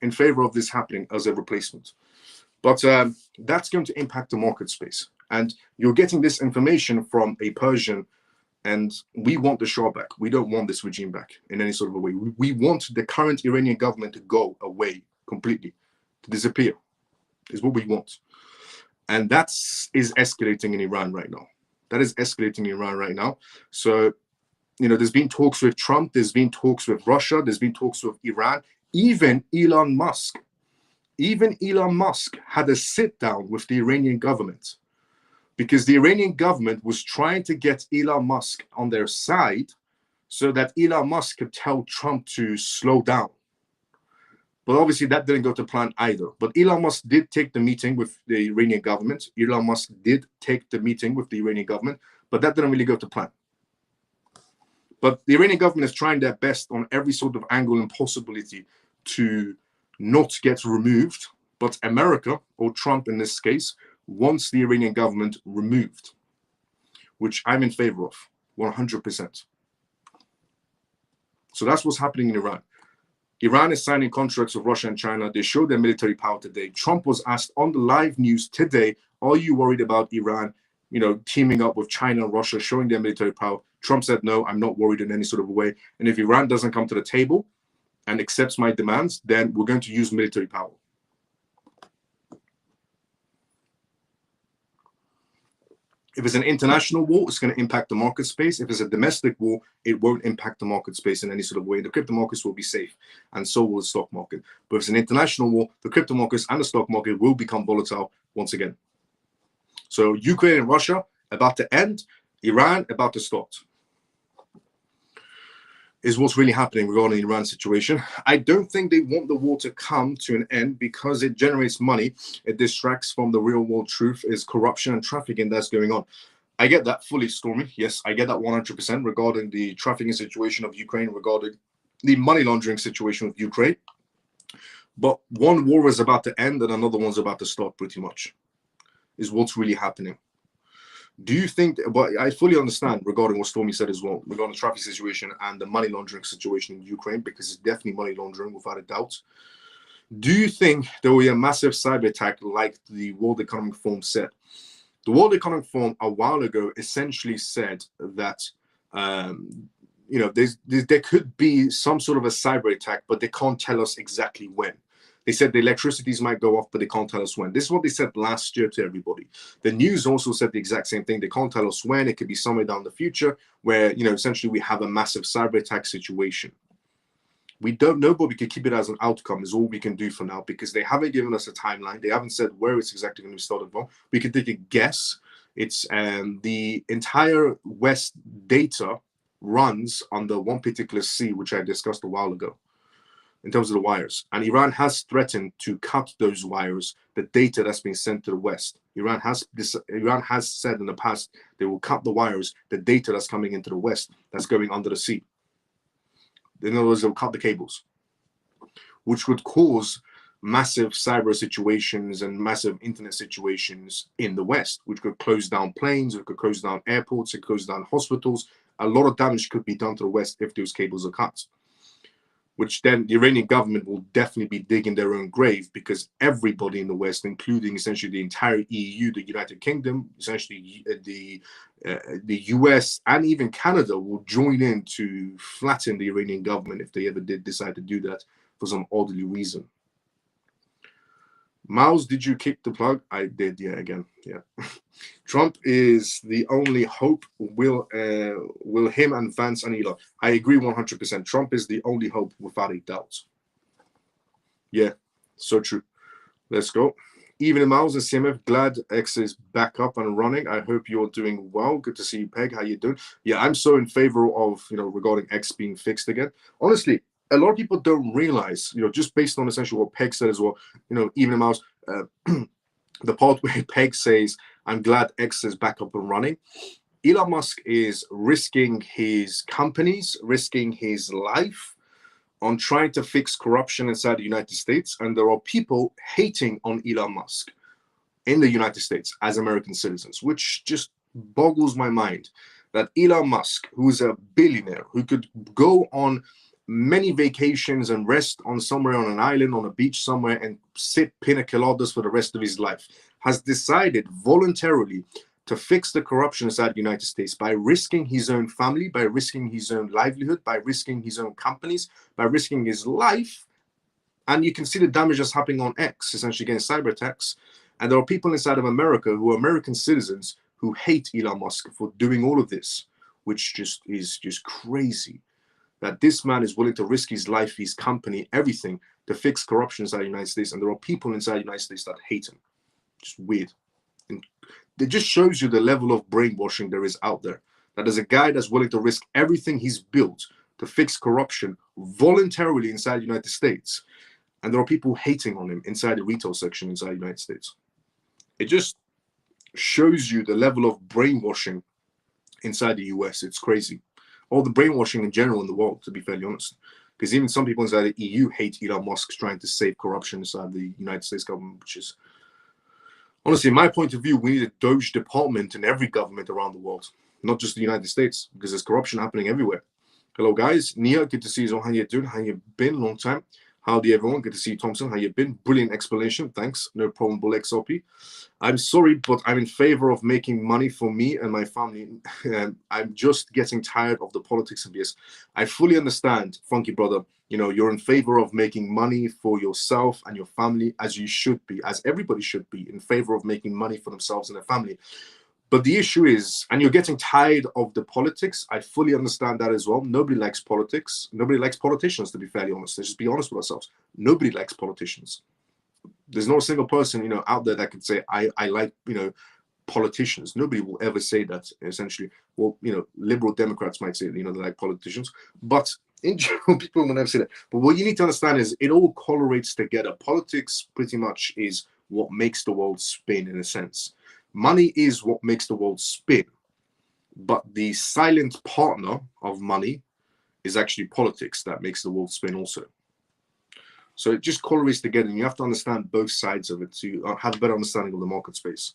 in favor of this happening as a replacement. But that's going to impact the market space. And you're getting this information from a Persian, and we want the Shah back. We don't want this regime back in any sort of a way. We want the current Iranian government to go away completely, to disappear, is what we want. And that is escalating in Iran right now. That is escalating in Iran right now. So, there's been talks with Trump, there's been talks with Russia, there's been talks with Iran, even Elon Musk. Even Elon Musk had a sit down with the Iranian government, because the Iranian government was trying to get Elon Musk on their side so that Elon Musk could tell Trump to slow down. But obviously that didn't go to plan either. But Elon Musk did take the meeting with the Iranian government. But that didn't really go to plan. But the Iranian government is trying their best on every sort of angle and possibility to not get removed. But America, or Trump in this case, wants the Iranian government removed, which I'm in favor of 100%. So that's what's happening in Iran. Iran is signing contracts with Russia and China. They show their military power today. Trump was asked on the live news today, are you worried about Iran, teaming up with China and Russia, showing their military power? Trump said, no, I'm not worried in any sort of a way. And if Iran doesn't come to the table and accepts my demands, then we're going to use military power. If it's an international war, it's going to impact the market space. If it's a domestic war, it won't impact the market space in any sort of way. The crypto markets will be safe, and so will the stock market. But if it's an international war, the crypto markets and the stock market will become volatile once again. So Ukraine and Russia about to end, Iran about to start, is what's really happening regarding the Iran situation. I don't think they want the war to come to an end because it generates money. It distracts from the real world truth, is corruption and trafficking that's going on. I get that fully, Stormy. Yes, I get that 100% regarding the trafficking situation of Ukraine, regarding the money laundering situation with Ukraine. But one war is about to end and another one's about to start, pretty much, is what's really happening. Do you think, but I fully understand regarding what Stormy said as well, regarding the traffic situation and the money laundering situation in Ukraine, because it's definitely money laundering without a doubt. Do you think there will be a massive cyber attack like the World Economic Forum said? The World Economic Forum a while ago essentially said that there could be some sort of a cyber attack, but they can't tell us exactly when. They said the electricities might go off, but they can't tell us when. This is what they said last year to everybody. The news also said the exact same thing. They can't tell us when. It could be somewhere down the future where, essentially we have a massive cyber attack situation. We don't know, but we could keep it as an outcome is all we can do for now, because they haven't given us a timeline. They haven't said where it's exactly going to be started from. We can take a guess. It's the entire West data runs on the one particular sea, which I discussed a while ago, in terms of the wires. And Iran has threatened to cut those wires, the data that's being sent to the West. Iran has said in the past they will cut the wires, the data that's coming into the West, that's going under the sea. In other words, they'll cut the cables, which would cause massive cyber situations and massive internet situations in the West, which could close down planes, it could close down airports, it could close down hospitals. A lot of damage could be done to the West if those cables are cut, which then the Iranian government will definitely be digging their own grave, because everybody in the West, including essentially the entire EU, the United Kingdom, essentially the US, and even Canada will join in to flatten the Iranian government if they ever did decide to do that for some orderly reason. Miles, did you kick the plug? I did, yeah, again, yeah. Trump is the only hope. Will him and Vance and Elon? I agree 100%. Trump is the only hope without a doubt. Yeah, so true. Let's go. Even Miles and CMF, glad X is back up and running. I hope you're doing well. Good to see you, Peg. How you doing? Yeah, I'm so in favor of, regarding X being fixed again. Honestly, a lot of people don't realize, just based on essentially what Peg said as well, even Miles, the part where Peg says, I'm glad X is back up and running. Elon Musk is risking his companies, risking his life on trying to fix corruption inside the United States. And there are people hating on Elon Musk in the United States as American citizens, which just boggles my mind that Elon Musk, who's a billionaire, who could go on many vacations and rest on somewhere on an island, on a beach somewhere, and sip pina coladas for the rest of his life, has decided voluntarily to fix the corruption inside the United States by risking his own family, by risking his own livelihood, by risking his own companies, by risking his life. And you can see the damage that's happening on X, essentially getting cyber attacks. And there are people inside of America who are American citizens who hate Elon Musk for doing all of this, which is just crazy. That this man is willing to risk his life, his company, everything to fix corruption inside the United States. And there are people inside the United States that hate him. Just weird. And it just shows you the level of brainwashing there is out there. That there's a guy that's willing to risk everything he's built to fix corruption voluntarily inside the United States. And there are people hating on him inside the retail section inside the United States. It just shows you the level of brainwashing inside the US. It's crazy. All the brainwashing in general in the world, to be fairly honest. Because even some people inside the EU hate Elon Musk trying to save corruption inside the United States government, which is, honestly, in my point of view, we need a Doge department in every government around the world, not just the United States, because there's corruption happening everywhere. Hello, guys. Nia, good to see you. How you doing? How you been? Long time. Howdy, everyone. Good to see you, Thompson. How you been? Brilliant explanation. Thanks. No problem, Bull XRP. I'm sorry, but I'm in favor of making money for me and my family. I'm just getting tired of the politics of this. I fully understand, Funky Brother. You're in favor of making money for yourself and your family, as you should be, as everybody should be, in favor of making money for themselves and their family. But the issue is, and you're getting tired of the politics. I fully understand that as well. Nobody likes politics. Nobody likes politicians, to be fairly honest. Let's just be honest with ourselves. Nobody likes politicians. There's not a single person, out there that could say, I like, politicians. Nobody will ever say that, essentially. Well, liberal Democrats might say, they like politicians. But in general, people will never say that. But what you need to understand is it all correlates together. Politics pretty much is what makes the world spin, in a sense. Money is what makes the world spin, but the silent partner of money is actually politics that makes the world spin also. So it just correlates together, and you have to understand both sides of it to have a better understanding of the market space.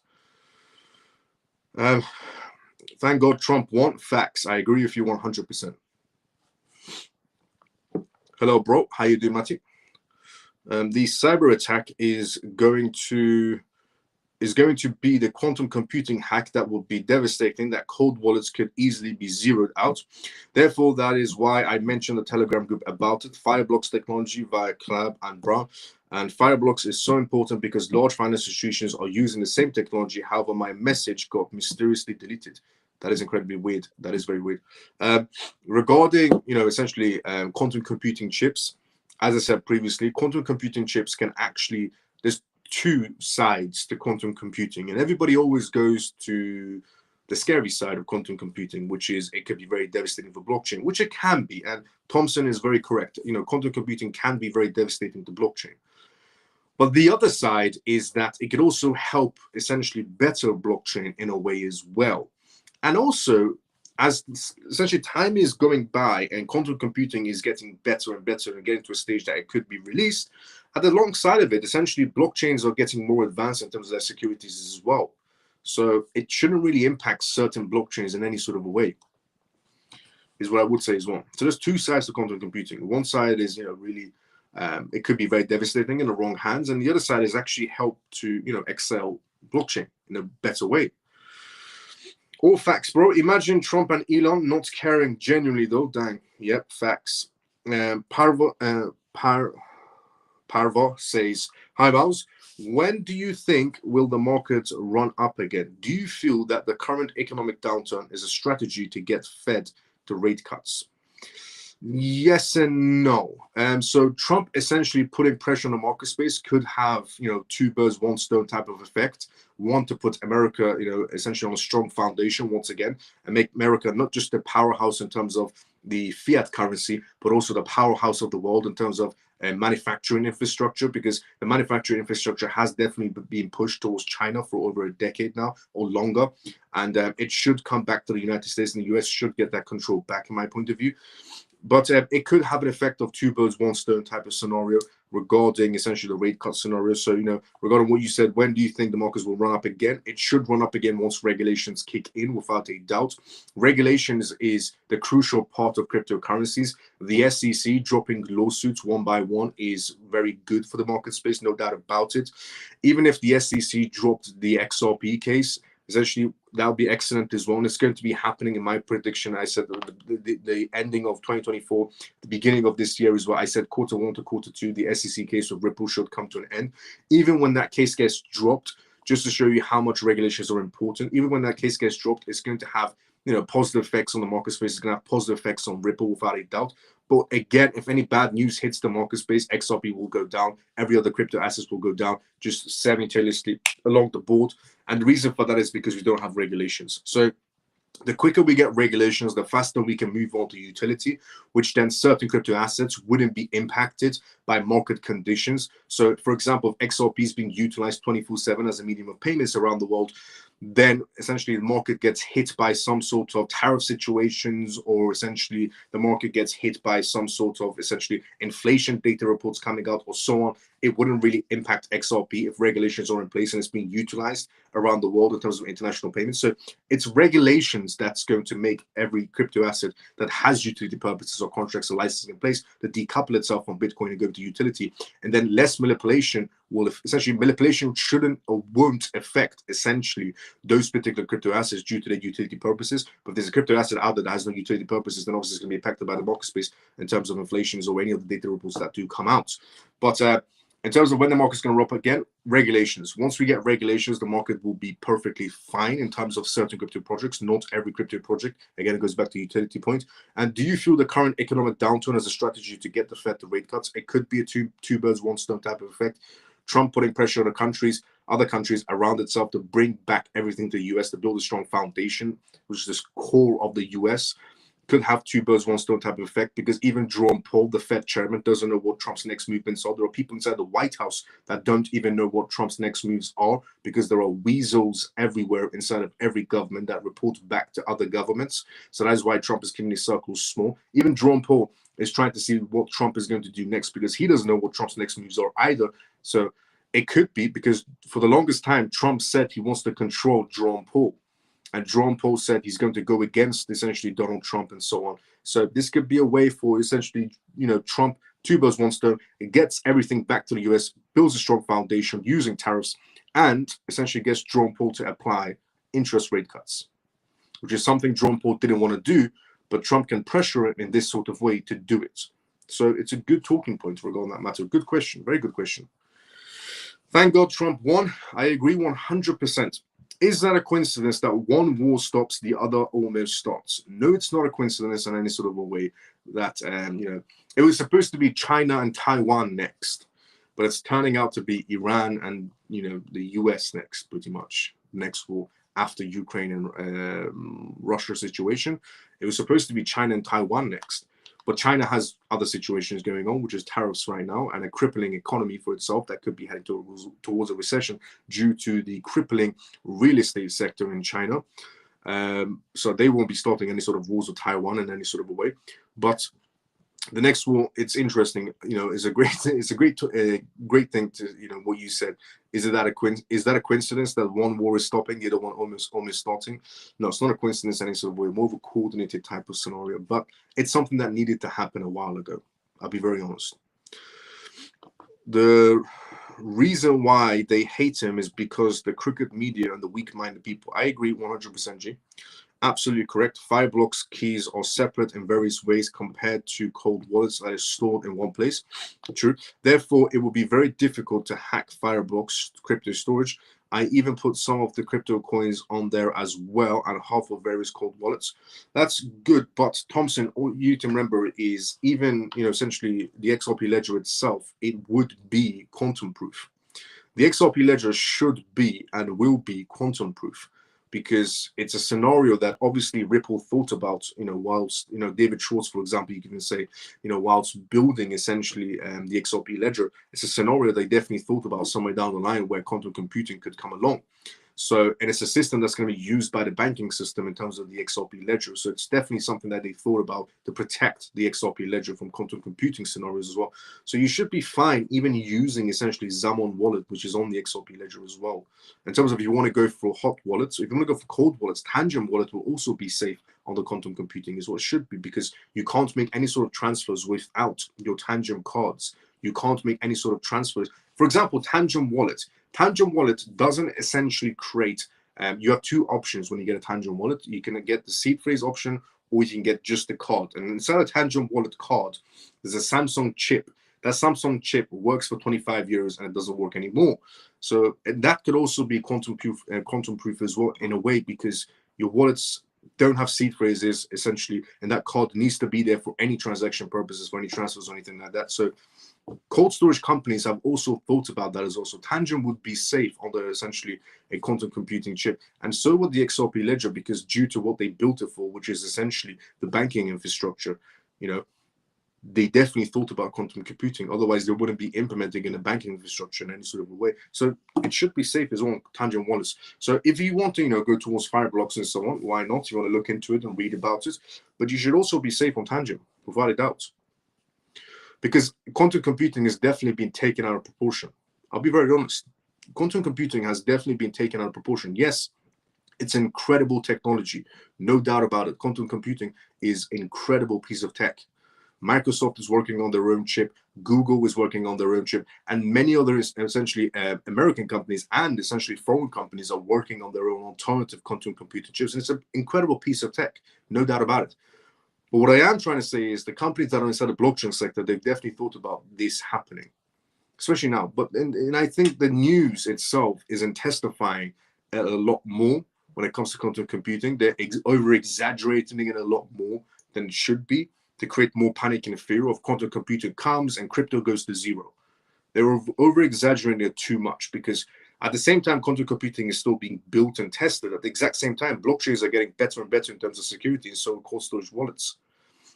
Thank God Trump won. Facts. I agree with you 100%. Hello, bro. How you doing, Matty? The cyber attack is going to is going to be the quantum computing hack that will be devastating, that cold wallets could easily be zeroed out. Therefore, that is why I mentioned the Telegram group about it, Fireblocks technology via Collab and Bra. And Fireblocks is so important because large financial institutions are using the same technology. However, my message got mysteriously deleted. That is incredibly weird. That is very weird. Regarding, essentially quantum computing chips, as I said previously, quantum computing chips can actually, there's two sides to quantum computing, and everybody always goes to the scary side of quantum computing, which is it could be very devastating for blockchain, which it can be. And Thompson is very correct. Quantum computing can be very devastating to blockchain. But the other side is that it could also help essentially better blockchain in a way as well. And also, as essentially time is going by and quantum computing is getting better and better and getting to a stage that it could be released, at the alongside of it, essentially blockchains are getting more advanced in terms of their securities as well. So it shouldn't really impact certain blockchains in any sort of a way, is what I would say as well. So there's two sides to quantum computing. One side is, really, it could be very devastating in the wrong hands. And the other side is actually help to, excel blockchain in a better way. All facts, bro. Imagine Trump and Elon not caring genuinely, though. Dang. Yep, facts. Parvo says, hi, Miles. When do you think will the markets run up again? Do you feel that the current economic downturn is a strategy to get Fed to rate cuts? Yes and no. So Trump essentially putting pressure on the market space could have, two birds, one stone type of effect. One, to put America, essentially on a strong foundation once again, and make America not just the powerhouse in terms of the fiat currency, but also the powerhouse of the world in terms of manufacturing infrastructure, because the manufacturing infrastructure has definitely been pushed towards China for over a decade now or longer. And it should come back to the United States, and the US should get that control back, in my point of view. But it could have an effect of two birds, one stone type of scenario regarding essentially the rate cut scenario. So, regarding what you said, when do you think the markets will run up again? It should run up again once regulations kick in, without a doubt. Regulations is the crucial part of cryptocurrencies. The SEC dropping lawsuits one by one is very good for the market space, no doubt about it. Even if the SEC dropped the XRP case, essentially, that would be excellent as well. And it's going to be happening in my prediction. I said the ending of 2024, the beginning of this year is what I said, Q1 to Q2, the SEC case of Ripple should come to an end. Even when that case gets dropped, just to show you how much regulations are important, even when that case gets dropped, it's going to have positive effects on the market space. It's going to have positive effects on Ripple, without a doubt. But again, if any bad news hits the market space, XRP will go down. Every other crypto assets will go down, just simultaneously along the board. And the reason for that is because we don't have regulations. So the quicker we get regulations, the faster we can move on to utility, which then certain crypto assets wouldn't be impacted by market conditions. So, for example, if XRP is being utilized 24/7 as a medium of payments around the world, then essentially the market gets hit by some sort of tariff situations, or essentially the market gets hit by some sort of essentially inflation data reports coming out, or so on. It wouldn't really impact XRP if regulations are in place and it's being utilized around the world in terms of international payments. So it's regulations that's going to make every crypto asset that has utility purposes or contracts or licensing in place to decouple itself from Bitcoin and go to utility. And then less manipulation will essentially, manipulation shouldn't or won't affect essentially those particular crypto assets due to their utility purposes. But if there's a crypto asset out there that has no utility purposes, then obviously it's going to be impacted by the market space in terms of inflations or any of the data reports that do come out. But in terms of when the market's going to run up again, regulations. Once we get regulations, the market will be perfectly fine in terms of certain crypto projects, not every crypto project. Again, it goes back to the utility point. And do you feel the current economic downturn as a strategy to get the Fed to rate cuts? It could be a two birds, one stone type of effect. Trump putting pressure on the other countries around itself to bring back everything to the US, to build a strong foundation, which is this core of the US. Could have two birds, one stone type of effect, because even Jerome Powell, the Fed chairman, doesn't know what Trump's next movements are. There are people inside the White House that don't even know what Trump's next moves are, because there are weasels everywhere inside of every government that report back to other governments. So that is why Trump is keeping his circles small. Even Jerome Powell is trying to see what Trump is going to do next, because he doesn't know what Trump's next moves are either. So it could be because for the longest time, Trump said he wants to control Jerome Powell. And Jerome Powell said he's going to go against essentially Donald Trump and so on. So this could be a way for essentially, Trump, two birds, one stone. It gets everything back to the US, builds a strong foundation using tariffs, and essentially gets Jerome Powell to apply interest rate cuts, which is something Jerome Powell didn't want to do, but Trump can pressure him in this sort of way to do it. So it's a good talking point regarding that matter. Good question, very good question. Thank God Trump won. I agree 100%. Is that a coincidence that one war stops, the other almost starts? No, it's not a coincidence in any sort of a way that, it was supposed to be China and Taiwan next, but it's turning out to be Iran and, the US next, pretty much, next war after Ukraine and Russia situation. It was supposed to be China and Taiwan next. But China has other situations going on, which is tariffs right now and a crippling economy for itself that could be heading towards a recession due to the crippling real estate sector in China. So they won't be starting any sort of wars with Taiwan in any sort of a way. But the next war, it's interesting. Is a great thing to what you said. Is that a coincidence that one war is stopping, the other one almost starting? No, it's not a coincidence in any sort of way. More of a coordinated type of scenario, but it's something that needed to happen a while ago. I'll be very honest. The reason why they hate him is because the crooked media and the weak-minded people. I agree 100%, G. Absolutely correct. Fireblocks keys are separate in various ways compared to cold wallets that is stored in one place. True. Therefore, it will be very difficult to hack Fireblocks crypto storage. I even put some of the crypto coins on there as well, and half of various cold wallets. That's good, but Thompson, all you need to remember is even, essentially the XRP ledger itself, it would be quantum proof. The XRP ledger should be and will be quantum proof, because it's a scenario that obviously Ripple thought about, whilst, David Schwartz, for example, you can even say, whilst building essentially the XRP ledger, it's a scenario they definitely thought about somewhere down the line where quantum computing could come along. So, and it's a system that's going to be used by the banking system in terms of the XRP ledger. So it's definitely something that they thought about to protect the XRP ledger from quantum computing scenarios as well. So you should be fine even using essentially Zaman wallet, which is on the XRP ledger as well. In terms of if you want to go for hot wallets, or if you want to go for cold wallets, Tangent wallet will also be safe on the quantum computing is what it should be, because you can't make any sort of transfers without your Tangent cards. You can't make any sort of transfers. For example, Tangent wallet. Tangent wallet doesn't essentially create, you have two options when you get a Tangent wallet. You can get the seed phrase option, or you can get just the card. And inside a Tangent wallet card, there's a Samsung chip. That Samsung chip works for 25 years and it doesn't work anymore. So that could also be quantum proof as well in a way, because your wallets don't have seed phrases essentially, and that card needs to be there for any transaction purposes, for any transfers or anything like that. So cold storage companies have also thought about that as well. So Tangent would be safe under essentially a quantum computing chip, and so would the XRP ledger, because due to what they built it for, which is essentially the banking infrastructure, they definitely thought about quantum computing. Otherwise, they wouldn't be implementing in the banking infrastructure in any sort of a way. So it should be safe as well on Tangent wallets. So if you want to, go towards Fireblocks and so on, why not? You want to look into it and read about it. But you should also be safe on Tangent, without a doubt. Because quantum computing has definitely been taken out of proportion. I'll be very honest. Quantum computing has definitely been taken out of proportion. Yes, it's incredible technology. No doubt about it. Quantum computing is an incredible piece of tech. Microsoft is working on their own chip. Google is working on their own chip. And many other essentially American companies and essentially foreign companies are working on their own alternative quantum computing chips. And it's an incredible piece of tech. No doubt about it. But what I am trying to say is the companies that are inside the blockchain sector, they've definitely thought about this happening, especially now. But and I think the news itself isn't testifying a lot more when it comes to quantum computing. They're over-exaggerating it a lot more than it should be to create more panic and fear of quantum computing comes and crypto goes to zero. They're over-exaggerating it too much, because at the same time, quantum computing is still being built and tested. At the exact same time, blockchains are getting better and better in terms of security, and so are cold storage wallets.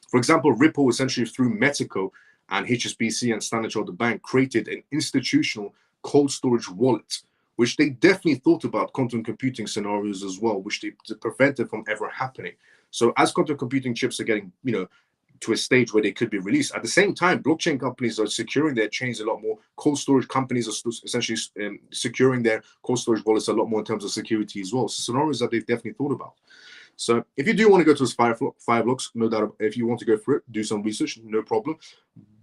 For example, Ripple essentially through Metico and HSBC and Standard Chartered Bank created an institutional cold storage wallet, which they definitely thought about quantum computing scenarios as well, which they prevented from ever happening. So as quantum computing chips are getting, to a stage where they could be released. At the same time, blockchain companies are securing their chains a lot more. Cold storage companies are essentially securing their cold storage wallets a lot more in terms of security as well. So scenarios that they've definitely thought about. So if you do want to go to Fireblocks, no doubt, if you want to go for it, do some research, no problem.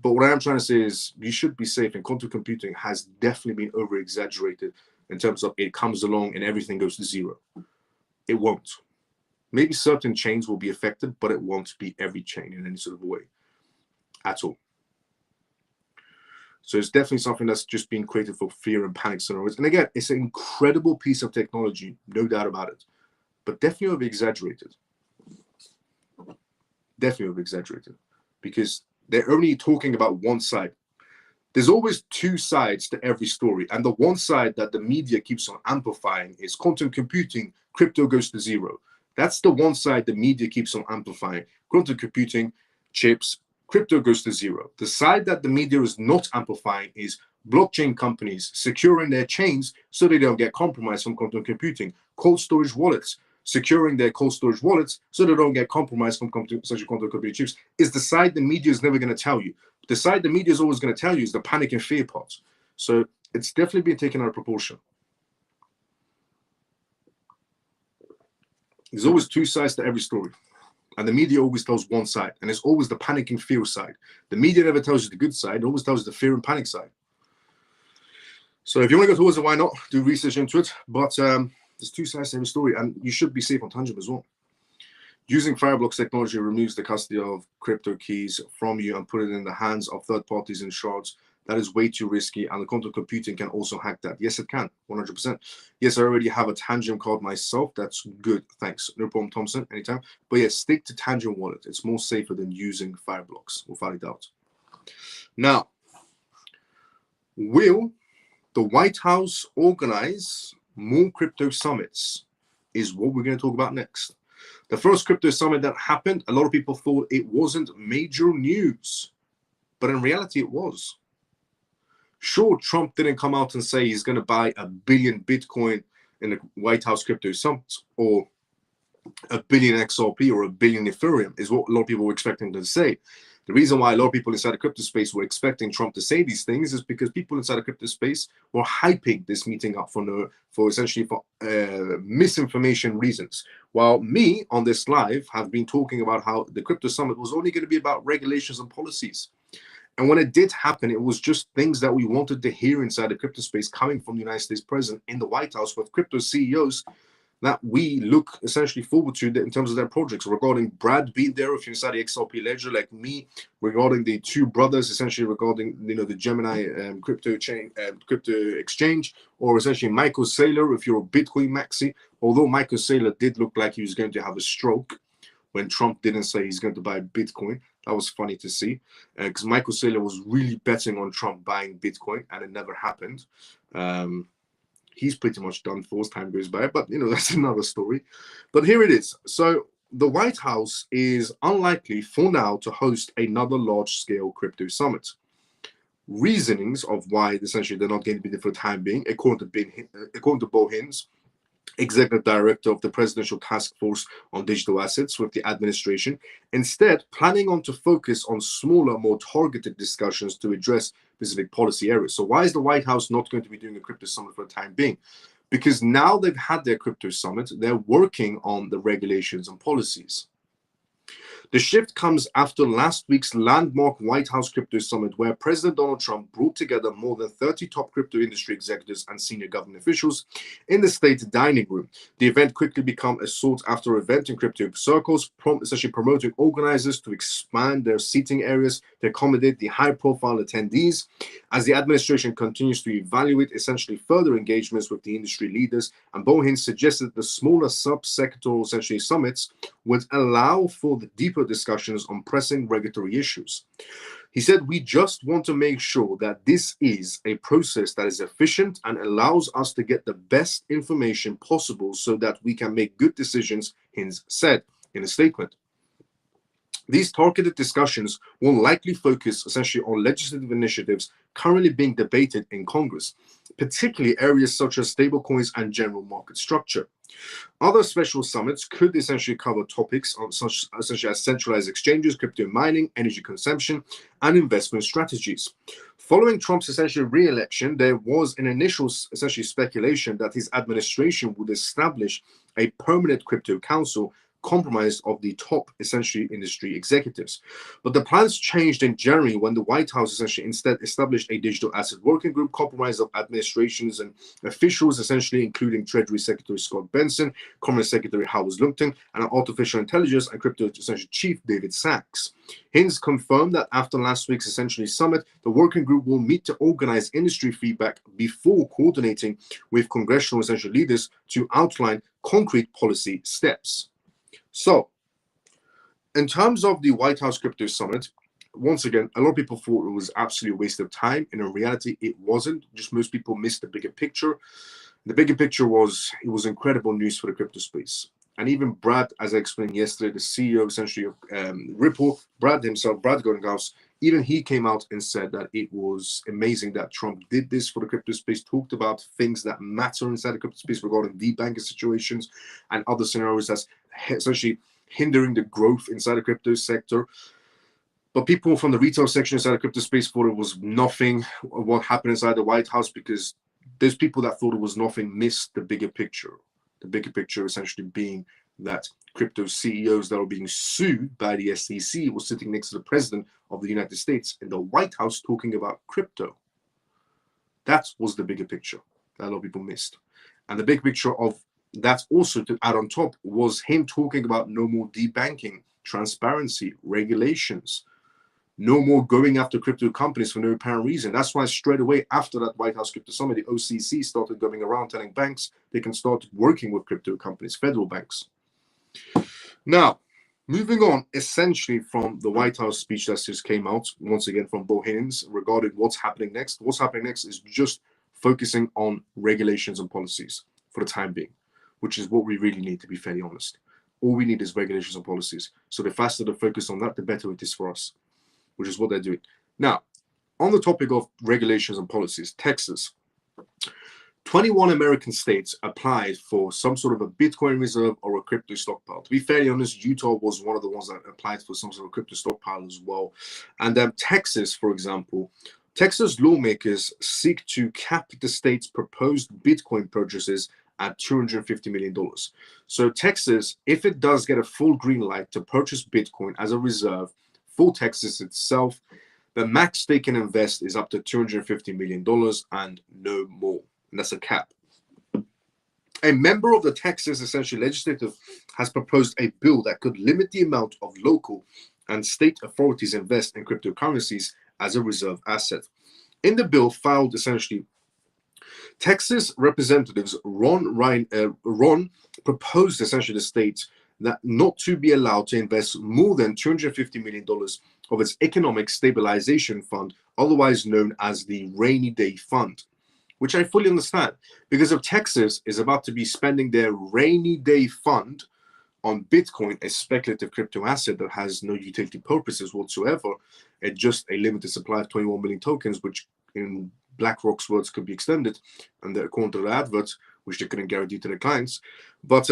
But what I am trying to say is you should be safe, and quantum computing has definitely been over-exaggerated in terms of it comes along and everything goes to zero. It won't. Maybe certain chains will be affected, but it won't be every chain in any sort of way at all. So it's definitely something that's just being created for fear and panic scenarios. And again, it's an incredible piece of technology, no doubt about it, but definitely over-exaggerated. Definitely over-exaggerated, because they're only talking about one side. There's always two sides to every story, and the one side that the media keeps on amplifying is quantum computing, crypto goes to zero. That's the one side the media keeps on amplifying. Quantum computing, chips, crypto goes to zero. The side that the media is not amplifying is blockchain companies securing their chains so they don't get compromised from quantum computing. Cold storage wallets securing their cold storage wallets so they don't get compromised from such quantum computing chips is the side the media is never going to tell you. The side the media is always going to tell you is the panic and fear part. So it's definitely been taken out of proportion. There's always two sides to every story, and the media always tells one side, and it's always the panic and fear side. The media never tells you the good side; it always tells you the fear and panic side. So if you want to go towards it, why not? Do research into it. But there's two sides to every story, and you should be safe on Tangent as well. Using Fireblocks technology removes the custody of crypto keys from you and put it in the hands of third parties and shards. That is way too risky, and the quantum computing can also hack that. Yes, it can, 100%. Yes, I already have a Tangent card myself. That's good, thanks. No problem, Thompson, anytime. But yeah, stick to Tangent Wallet. It's more safer than using Fireblocks, without a doubt. Now, will the White House organize more crypto summits is what we're going to talk about next. The first crypto summit that happened, a lot of people thought it wasn't major news, but in reality it was. Sure, Trump didn't come out and say he's going to buy 1 billion Bitcoin in the White House crypto summit, or 1 billion XRP or 1 billion Ethereum is what a lot of people were expecting him to say. The reason why a lot of people inside the crypto space were expecting Trump to say these things is because people inside the crypto space were hyping this meeting up for essentially misinformation reasons. While me on this live have been talking about how the crypto summit was only going to be about regulations and policies. And when it did happen, it was just things that we wanted to hear inside the crypto space coming from the United States president in the White House with crypto CEOs that we look essentially forward to in terms of their projects. Regarding Brad being there, if you're inside the XRP ledger, like me, regarding the two brothers, essentially regarding the Gemini crypto exchange, or essentially Michael Saylor, if you're a Bitcoin maxi. Although Michael Saylor did look like he was going to have a stroke when Trump didn't say he's going to buy Bitcoin. That was funny to see, because Michael Saylor was really betting on Trump buying Bitcoin, and it never happened. He's pretty much done for as time goes by, but that's another story. But here it is. So the White House is unlikely for now to host another large-scale crypto summit. Reasonings of why essentially they're not going to be there for the time being, according to Bo Hins, Executive Director of the Presidential Task Force on Digital Assets with the administration, instead planning on to focus on smaller, more targeted discussions to address specific policy areas. So why is the White House not going to be doing a crypto summit for the time being? Because now they've had their crypto summit, they're working on the regulations and policies. The shift comes after last week's landmark White House Crypto Summit, where President Donald Trump brought together more than 30 top crypto industry executives and senior government officials in the state dining room. The event quickly became a sought-after event in crypto circles, essentially promoting organizers to expand their seating areas to accommodate the high-profile attendees, as the administration continues to evaluate essentially further engagements with the industry leaders. And Bohin suggested the smaller sub-sectoral essentially summits would allow for the deeper discussions on pressing regulatory issues. He said, "We just want to make sure that this is a process that is efficient and allows us to get the best information possible so that we can make good decisions," Hins said in a statement. These targeted discussions will likely focus essentially on legislative initiatives currently being debated in Congress, particularly areas such as stablecoins and general market structure. Other special summits could essentially cover topics on such as centralized exchanges, crypto mining, energy consumption, and investment strategies. Following Trump's essentially re-election, there was an initial essentially speculation that his administration would establish a permanent crypto council compromised of the top, essentially, industry executives. But the plans changed in January when the White House essentially instead established a digital asset working group comprised of administrations and officials, essentially including Treasury Secretary Scott Benson, Commerce Secretary Howard Lutnick, and artificial intelligence and crypto essentially chief David Sachs. Hinz confirmed that after last week's essentially summit, the working group will meet to organize industry feedback before coordinating with congressional essential leaders to outline concrete policy steps. So, in terms of the White House Crypto Summit, once again, a lot of people thought it was absolutely a waste of time, and in reality, it wasn't. Just most people missed the bigger picture. The bigger picture was, it was incredible news for the crypto space. And even Brad, as I explained yesterday, the CEO essentially of Ripple, Brad Garlinghouse, even he came out and said that it was amazing that Trump did this for the crypto space, talked about things that matter inside the crypto space regarding debanking situations and other scenarios that's essentially hindering the growth inside the crypto sector. But people from the retail section inside the crypto space thought it was nothing what happened inside the White House, because those people that thought it was nothing missed the bigger picture. The bigger picture essentially being that crypto CEOs that were being sued by the SEC were sitting next to the president of the United States in the White House talking about crypto. That was the bigger picture that a lot of people missed. And the big picture of that also, to add on top, was him talking about no more debanking, transparency, regulations, no more going after crypto companies for no apparent reason. That's why straight away after that White House Crypto Summit, the OCC started going around telling banks they can start working with crypto companies, federal banks. Now, moving on, essentially from the White House speech that just came out, once again from Bo Hinz, regarding what's happening next. What's happening next is just focusing on regulations and policies for the time being, which is what we really need, to be fairly honest. All we need is regulations and policies. So the faster the focus on that, the better it is for us, which is what they're doing. Now, on the topic of regulations and policies, Texas, 21 American states applied for some sort of a Bitcoin reserve or a crypto stockpile. To be fairly honest, Utah was one of the ones that applied for some sort of crypto stockpile as well. And then Texas, for example, Texas lawmakers seek to cap the state's proposed Bitcoin purchases at $250 million. So Texas, if it does get a full green light to purchase Bitcoin as a reserve for Texas itself, the max they can invest is up to $250 million and no more. And that's a cap. A member of the Texas essentially legislative has proposed a bill that could limit the amount of local and state authorities invest in cryptocurrencies as a reserve asset. In the bill filed, essentially, Texas representatives Ron proposed essentially the state that not to be allowed to invest more than $250 million of its economic stabilization fund, otherwise known as the rainy day fund, which I fully understand, because if Texas is about to be spending their rainy day fund on Bitcoin, a speculative crypto asset that has no utility purposes whatsoever, and just a limited supply of 21 million tokens, which in BlackRock's words could be extended, and according to the advert, which they couldn't guarantee to the clients. But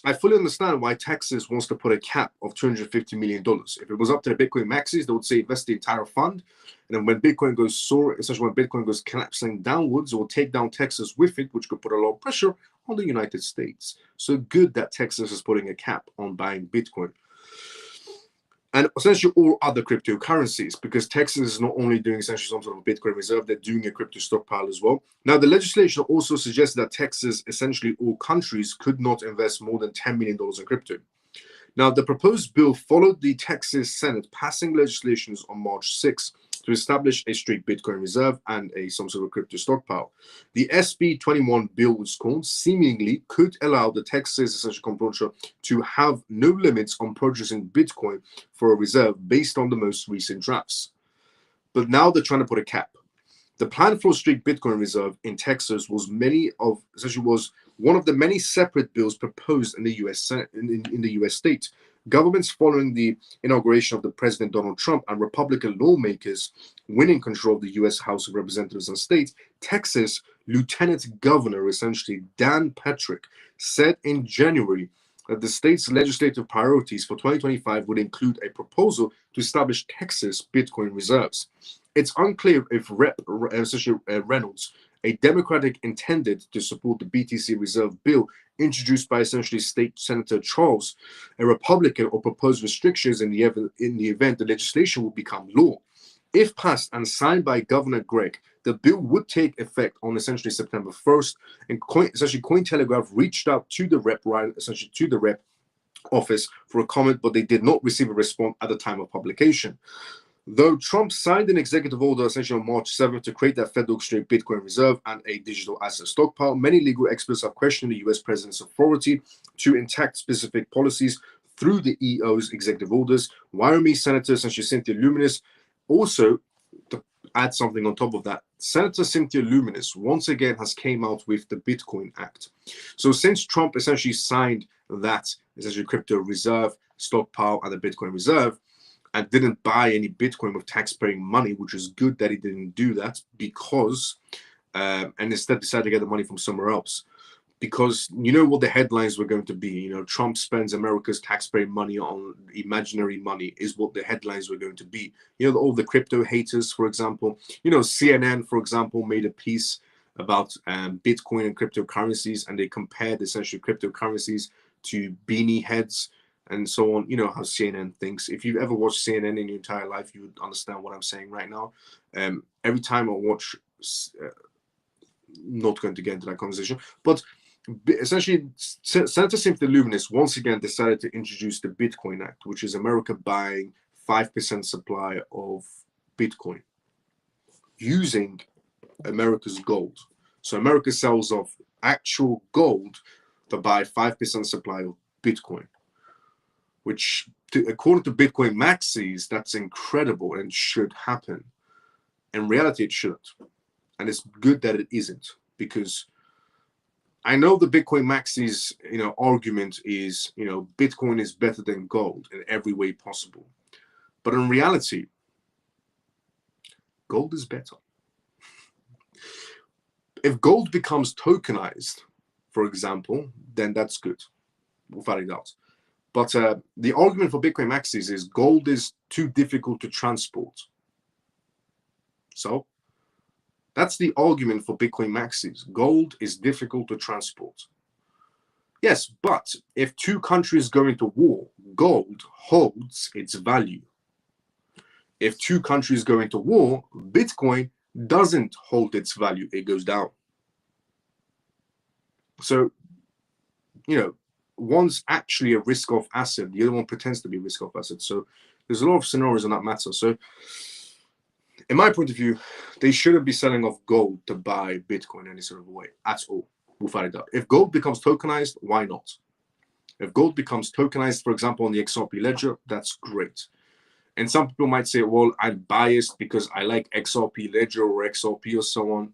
I fully understand why Texas wants to put a cap of $250 million. If it was up to the Bitcoin maxis, they would say invest the entire fund. And then when Bitcoin goes soaring, essentially when Bitcoin goes collapsing downwards, it will take down Texas with it, which could put a lot of pressure on the United States. So good that Texas is putting a cap on buying Bitcoin. And essentially all other cryptocurrencies, because Texas is not only doing essentially some sort of Bitcoin reserve, they're doing a crypto stockpile as well. Now, the legislation also suggests that Texas, essentially all countries, could not invest more than $10 million in crypto. Now, the proposed bill followed the Texas Senate passing legislations on March 6 to establish a strict Bitcoin reserve and some sort of crypto stockpile. The SB 21 bill was called, seemingly could allow the Texas essential comptroller to have no limits on purchasing Bitcoin for a reserve based on the most recent drafts. But now they're trying to put a cap. The plan for a strict Bitcoin reserve in Texas was one of the many separate bills proposed in the U.S. Senate, in the U.S. state. Governments following the inauguration of the President Donald Trump and Republican lawmakers winning control of the U.S. House of Representatives and State, Texas Lieutenant Governor, essentially Dan Patrick, said in January that the state's legislative priorities for 2025 would include a proposal to establish Texas Bitcoin reserves. It's unclear if Reynolds, A Democratic intended to support the BTC reserve bill introduced by essentially State Senator Charles. A Republican or proposed restrictions in the event the legislation will become law. If passed and signed by Governor Gregg, the bill would take effect on essentially September 1st. And Cointelegraph reached out to the rep, office for a comment, but they did not receive a response at the time of publication. Though Trump signed an executive order essentially on March 7th to create that federal straight Bitcoin reserve and a digital asset stockpile, many legal experts have questioned the US president's authority to enact specific policies through the EO's executive orders. Wyoming Senator essentially Cynthia Luminis also, to add something on top of that, Senator Cynthia Luminis once again has came out with the Bitcoin Act. So since Trump essentially signed that essentially crypto reserve stockpile and the Bitcoin reserve, and didn't buy any Bitcoin with taxpaying money, which is good that he didn't do that, because and instead decided to get the money from somewhere else. Because you know what the headlines were going to be. You know, Trump spends America's taxpaying money on imaginary money is what the headlines were going to be. You know, all the crypto haters, for example. You know, CNN, for example, made a piece about Bitcoin and cryptocurrencies, and they compared essentially cryptocurrencies to beanie heads and so on. You know how CNN thinks. If you've ever watched CNN in your entire life, you would understand what I'm saying right now. Every time I watch, not going to get into that conversation, but essentially, Senator Cynthia Luminis once again decided to introduce the Bitcoin Act, which is America buying 5% supply of Bitcoin using America's gold. So America sells off actual gold to buy 5% supply of Bitcoin, which, according to Bitcoin maxis, that's incredible and should happen. In reality, it shouldn't. And it's good that it isn't, because I know the Bitcoin maxis, argument is, Bitcoin is better than gold in every way possible. But in reality, gold is better. If gold becomes tokenized, for example, then that's good, without a doubt. But the argument for Bitcoin maxis is gold is too difficult to transport. So that's the argument for Bitcoin maxis. Gold is difficult to transport. Yes, but if two countries go into war, gold holds its value. If two countries go into war, Bitcoin doesn't hold its value. It goes down. So, one's actually a risk-off asset. The other one pretends to be a risk-off asset. So there's a lot of scenarios on that matter. So in my point of view, they shouldn't be selling off gold to buy Bitcoin in any sort of way at all. Without a doubt. If gold becomes tokenized, why not? If gold becomes tokenized, for example, on the XRP ledger, that's great. And some people might say, well, I'm biased because I like XRP ledger or XRP or so on.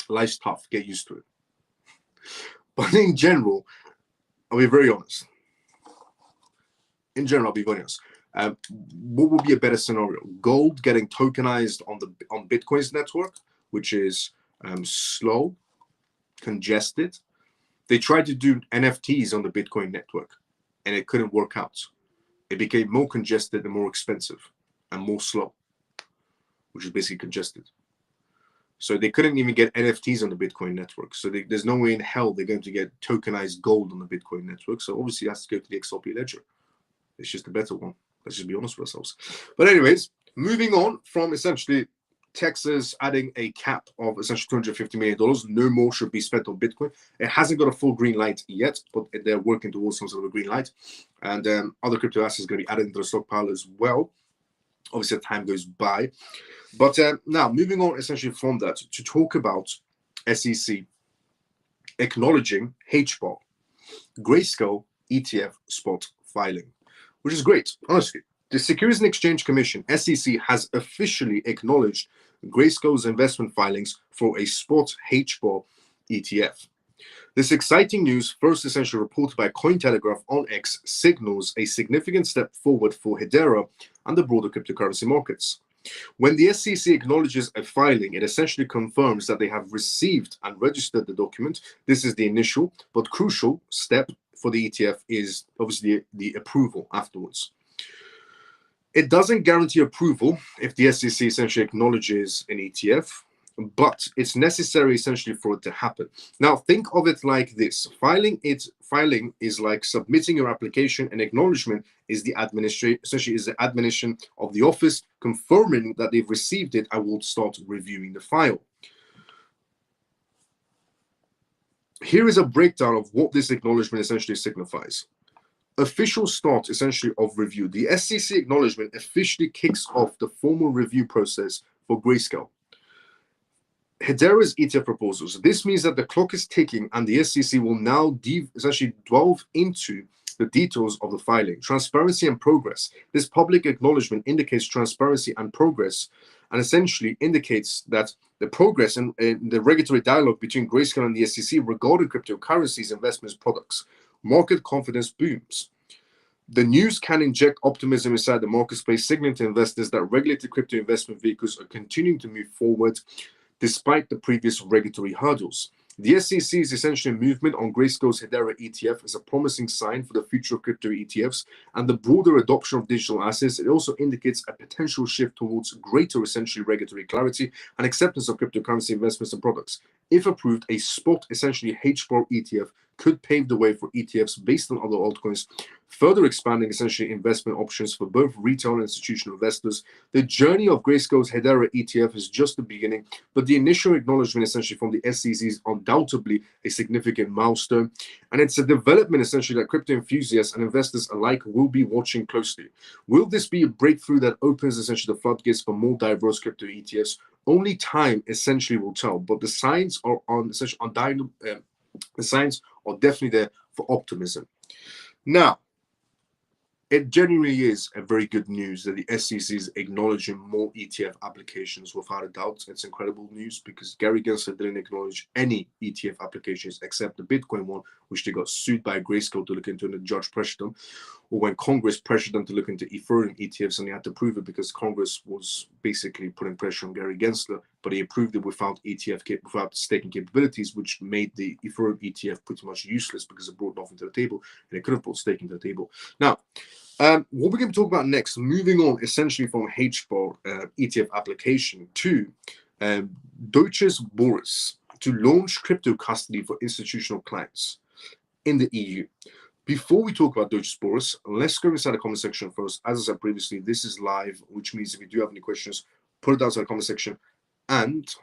Life's tough. Get used to it. But in general, I'll be very honest. What would be a better scenario? Gold getting tokenized on Bitcoin's network, which is slow, congested. They tried to do NFTs on the Bitcoin network, and it couldn't work out. It became more congested and more expensive and more slow, which is basically congested. So they couldn't even get NFTs on the Bitcoin network. So there's no way in hell they're going to get tokenized gold on the Bitcoin network. So obviously it has to go to the XRP ledger. It's just a better one. Let's just be honest with ourselves. But anyways, moving on from essentially Texas adding a cap of essentially $250 million. No more should be spent on Bitcoin. It hasn't got a full green light yet, but they're working towards some sort of a green light. And other crypto assets are going to be added into the stockpile as well. Obviously, as time goes by. But now, moving on essentially from that to talk about SEC acknowledging HBAR, Grayscale ETF spot filing, which is great, honestly. The Securities and Exchange Commission, SEC, has officially acknowledged Grayscale's investment filings for a spot HBAR ETF. This exciting news, first essentially reported by Cointelegraph on X, signals a significant step forward for Hedera and the broader cryptocurrency markets. When the SEC acknowledges a filing, it essentially confirms that they have received and registered the document. This is the initial but crucial step for the ETF, is obviously the approval afterwards. It doesn't guarantee approval if the SEC essentially acknowledges an ETF. but it's necessary essentially for it to happen. Now, think of it like this: filing is like submitting your application, and acknowledgement is the administration, essentially is the admonition of the office confirming that they've received it and will start reviewing the file. Here is a breakdown of what this acknowledgement essentially signifies. Official start essentially of review. The SEC acknowledgement officially kicks off the formal review process for Grayscale Hedera's ETF proposals. This means that the clock is ticking and the SEC will now essentially delve into the details of the filing. Transparency and progress. This public acknowledgement indicates transparency and progress, and essentially indicates that the progress in the regulatory dialogue between Grayscale and the SEC regarding cryptocurrencies investments products. Market confidence booms. The news can inject optimism inside the market space, signaling to investors that regulated crypto investment vehicles are continuing to move forward despite the previous regulatory hurdles. The SEC's essentially movement on Grayscale's Hedera ETF is a promising sign for the future of crypto ETFs and the broader adoption of digital assets. It also indicates a potential shift towards greater essentially regulatory clarity and acceptance of cryptocurrency investments and products. If approved, a spot essentially HBAR ETF could pave the way for ETFs based on other altcoins, further expanding essentially investment options for both retail and institutional investors. The journey of Grayscale's Hedera ETF is just the beginning, but the initial acknowledgement essentially from the SEC is undoubtedly a significant milestone, and it's a development essentially that crypto enthusiasts and investors alike will be watching closely. Will this be a breakthrough that opens essentially the floodgates for more diverse crypto ETFs? Only time essentially will tell, but the signs are the signs are definitely there for optimism. Now, it genuinely is a very good news that the SEC is acknowledging more ETF applications without a doubt. It's incredible news because Gary Gensler didn't acknowledge any ETF applications except the Bitcoin one, which they got sued by Grayscale to look into and the judge pressured them, or when Congress pressured them to look into Ethereum ETFs and they had to prove it because Congress was basically putting pressure on Gary Gensler, but he approved it without staking capabilities, which made the Ethereum ETF pretty much useless because it brought nothing to the table and it couldn't brought staking to the table. Now, what we're going to talk about next, moving on essentially from HBAR ETF application to Deutsches Börse to launch crypto custody for institutional clients in the EU. Before we talk about Deutsches Börse, let's go inside the comment section first. As I said previously, this is live, which means if you do have any questions, put it down in the comment section and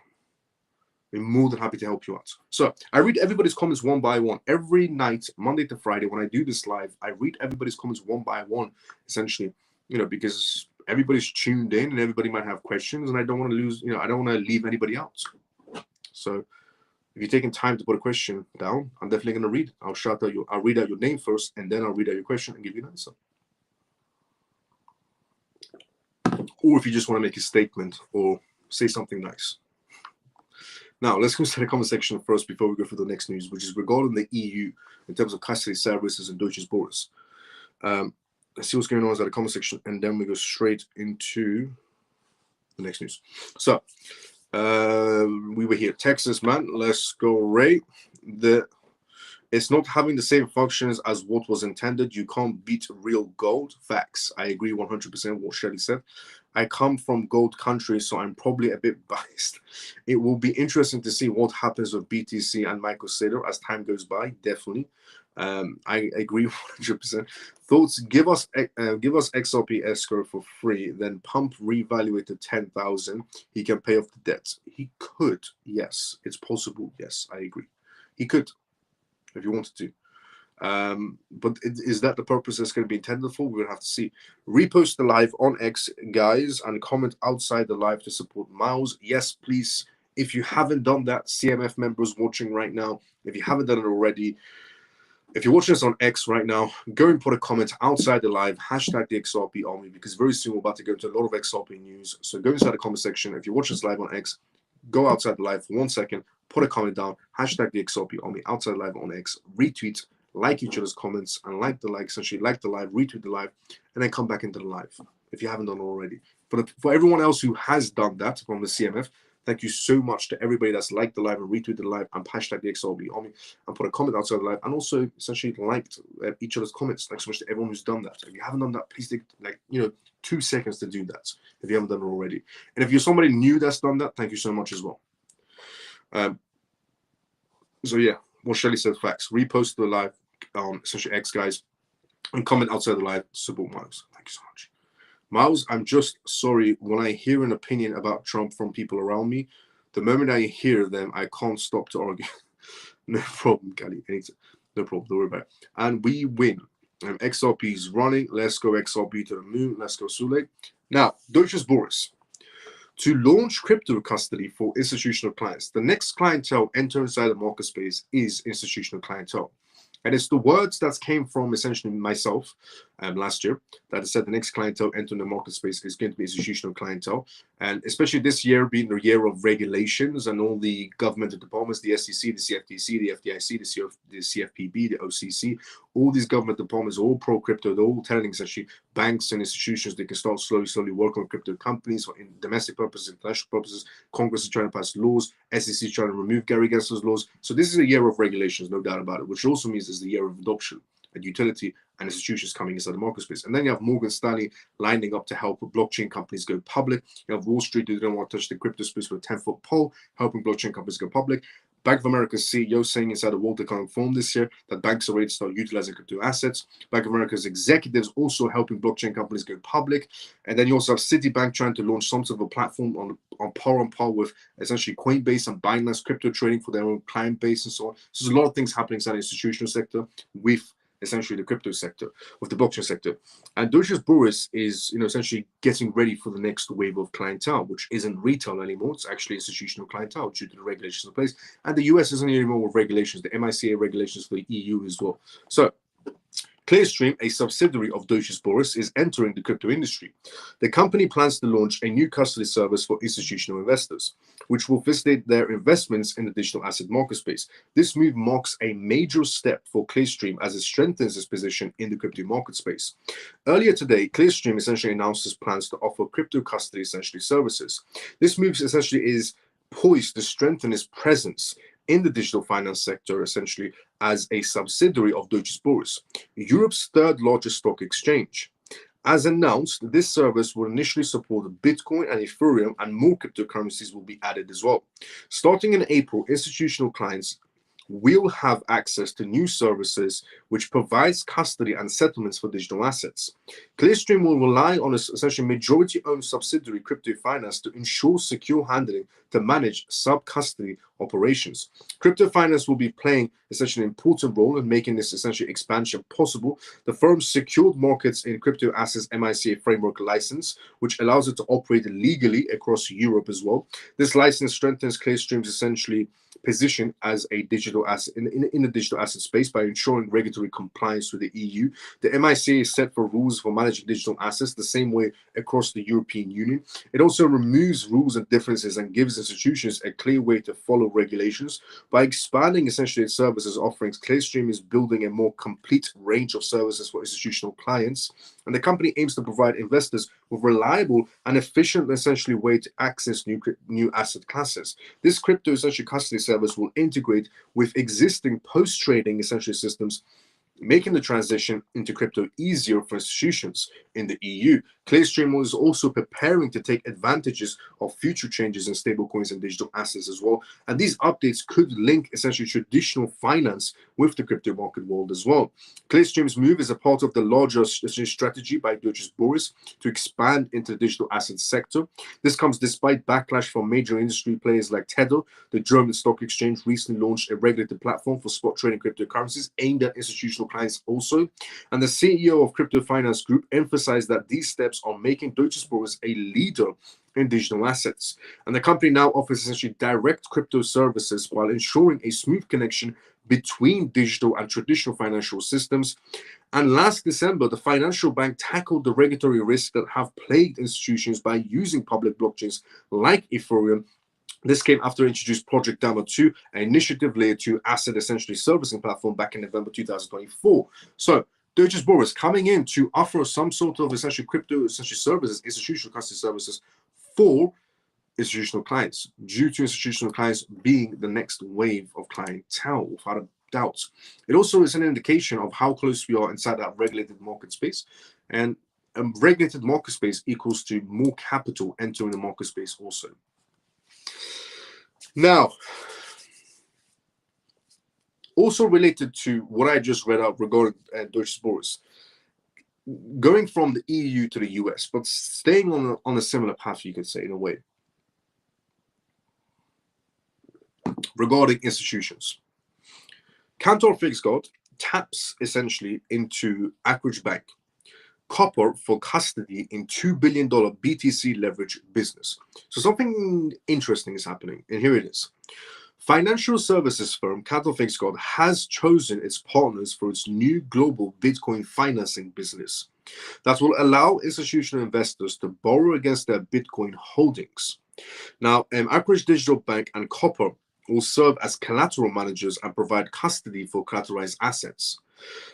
we're more than happy to help you out. So I read everybody's comments one by one. Every night, Monday to Friday, when I do this live, I read everybody's comments one by one, essentially, because everybody's tuned in and everybody might have questions and I don't want to lose, I don't want to leave anybody out. So if you're taking time to put a question down, I'm definitely going to read. I'll read out your name first and then I'll read out your question and give you an answer. Or if you just want to make a statement or say something nice. Now, let's go to the comment section first before we go for the next news, which is regarding the EU in terms of custody services and Deutsches Börse. Let's see what's going on inside the comment section, and then we go straight into the next news. So, we were here. Texas, man. Let's go, Ray. It's not having the same functions as what was intended. You can't beat real gold. Facts. I agree 100% what Shelly said. I come from gold country, so I'm probably a bit biased. It will be interesting to see what happens with BTC and MicroStrader as time goes by. Definitely. I agree 100%. Thoughts? Give us XRP escrow for free, then pump revalue it to 10,000. He can pay off the debt. He could. Yes, it's possible. Yes, I agree. He could, if you wanted to. But is that the purpose that's going to be intended for? We're going to have to see. Repost the live on X, guys, and comment outside the live to support Miles. Yes, please. If you haven't done that, CMF members watching right now, if you haven't done it already, if you're watching this on X right now, go and put a comment outside the live, hashtag the XRP Army, because very soon we're about to go into a lot of XRP news. So go inside the comment section. If you're watching this live on X, go outside the live for 1 second, put a comment down, hashtag the XRP Army outside live on X, retweet, like each other's comments, and like the live, retweet the live, and then come back into the live if you haven't done it already. For everyone else who has done that from the CMF, thank you so much to everybody that's liked the live and retweeted the live and hashtag the XRP Army and put a comment outside the live and also essentially liked each other's comments. Thanks so much to everyone who's done that. If you haven't done that, please take 2 seconds to do that if you haven't done it already. And if you're somebody new that's done that, thank you so much as well. So yeah, what Shelly said, facts. Repost the live on essentially X, guys, and comment outside the live. Support Miles. Thank you so much. Miles, I'm just sorry when I hear an opinion about Trump from people around me. The moment I hear them, I can't stop to argue. No problem, Gally. No problem. Don't worry about it. And we win. XRP is running. Let's go XRP to the moon. Let's go Sule. Now, Deutsches Boris. To launch crypto custody for institutional clients, the next clientele enter inside the market space is institutional clientele. And it's the words that came from essentially myself last year that said the next clientele entering the market space is going to be institutional clientele. And especially this year being the year of regulations and all the governmental departments, the SEC, the CFTC, the FDIC, the CFPB, the OCC, all these government departments are all pro-crypto. They're all telling essentially banks and institutions they can start slowly working on crypto companies for in domestic purposes, international purposes. Congress is trying to pass laws. SEC is trying to remove Gary Gensler's laws. So this is a year of regulations, no doubt about it, which also means it's the year of adoption and utility and institutions coming inside the market space. And then you have Morgan Stanley lining up to help blockchain companies go public. You have Wall Street who don't want to touch the crypto space with a 10-foot pole, helping blockchain companies go public. Bank of America's CEO saying inside the World Economic Forum this year that banks are ready to start utilizing crypto assets. Bank of America's executives also helping blockchain companies go public. And then you also have Citibank trying to launch some sort of a platform on par with essentially Coinbase and Binance crypto trading for their own client base and so on. So there's a lot of things happening inside the institutional sector with essentially the crypto sector, with the blockchain sector. And Deutsches Boris is, essentially getting ready for the next wave of clientele, which isn't retail anymore. It's actually institutional clientele due to the regulations in place. And the US isn't anymore with regulations, the MiCA regulations for the EU as well. So Clearstream, a subsidiary of Deutsches Boris, is entering the crypto industry. The company plans to launch a new custody service for institutional investors, which will facilitate their investments in the digital asset market space. This move marks a major step for Clearstream as it strengthens its position in the crypto market space. Earlier today, Clearstream essentially announced its plans to offer crypto custody essentially services. This move essentially is poised to strengthen its presence in the digital finance sector, essentially as a subsidiary of Deutsches Boris, Europe's third largest stock exchange. As announced, this service will initially support Bitcoin and Ethereum, and more cryptocurrencies will be added as well. Starting in April, institutional clients will have access to new services which provides custody and settlements for digital assets. Clearstream will rely on its essentially majority-owned subsidiary Crypto Finance to ensure secure handling to manage sub-custody operations. Crypto Finance will be playing essentially an important role in making this essentially expansion possible. The firm's secured markets in crypto assets MiCA framework license, which allows it to operate legally across Europe as well. This license strengthens Clearstream's essentially position as a digital asset in the digital asset space by ensuring regulatory compliance with the EU. The MiCA is set for rules for managing digital assets the same way across the European Union. It also removes rules and differences and gives institutions a clear way to follow regulations. By expanding essentially its services offerings, Clearstream is building a more complete range of services for institutional clients, and the company aims to provide investors with reliable and efficient essentially way to access new asset classes. This crypto essentially custody service will integrate with existing post-trading essentially systems, making the transition into crypto easier for institutions in the EU. Clearstream is also preparing to take advantages of future changes in stablecoins and digital assets as well. And these updates could link essentially traditional finance with the crypto market world as well. Clearstream's move is a part of the larger strategy by Deutsches Boris to expand into the digital asset sector. This comes despite backlash from major industry players like Tether. The German stock exchange recently launched a regulated platform for spot trading cryptocurrencies aimed at institutional clients also. And the CEO of Crypto Finance Group emphasized that these steps are making Deutsches Boris a leader in digital assets. And the company now offers essentially direct crypto services while ensuring a smooth connection between digital and traditional financial systems. And last December, the financial bank tackled the regulatory risks that have plagued institutions by using public blockchains like Ethereum. This came after it introduced Project Dama 2, an initiative layer 2 asset essentially servicing platform back in November 2024. So Deutsches Boris coming in to offer some sort of essentially crypto essentially services, institutional custody services for institutional clients, due to institutional clients being the next wave of clientele, without a doubt. It also is an indication of how close we are inside that regulated market space. And a regulated market space equals to more capital entering the market space also. Now, Also related to what I just read out regarding Deutsche Börse, going from the EU to the US, but staying on a similar path, you could say, in a way, regarding institutions. Cantor Fixed taps essentially into Anchorage Bank copper for custody in $2 billion BTC leverage business. So something interesting is happening, and here it is. Financial services firm Cantor Fixed has chosen its partners for its new global Bitcoin financing business that will allow institutional investors to borrow against their Bitcoin holdings. Now, Anchorage Digital Bank and Copper will serve as collateral managers and provide custody for collateralized assets.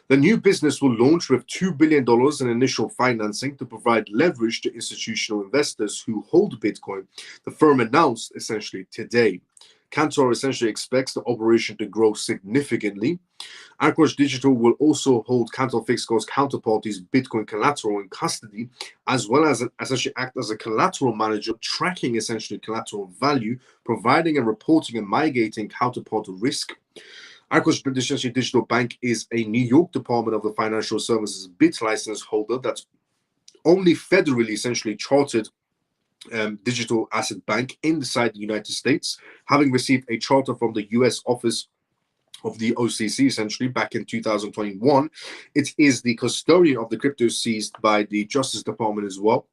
The new business will launch with $2 billion in initial financing to provide leverage to institutional investors who hold Bitcoin, the firm announced essentially today. Cantor essentially expects the operation to grow significantly. Anchorage Digital will also hold Cantor Fixed counterparties' Bitcoin collateral in custody, as well as essentially act as a collateral manager, tracking essentially collateral value, providing and reporting and mitigating counterparty risk. Anchorage Digital Bank is a New York Department of the Financial Services BIT license holder that's only federally essentially chartered digital asset bank inside the United States, having received a charter from the U.S. Office of the OCC essentially back in 2021. It is the custodian of the crypto seized by the Justice Department as well.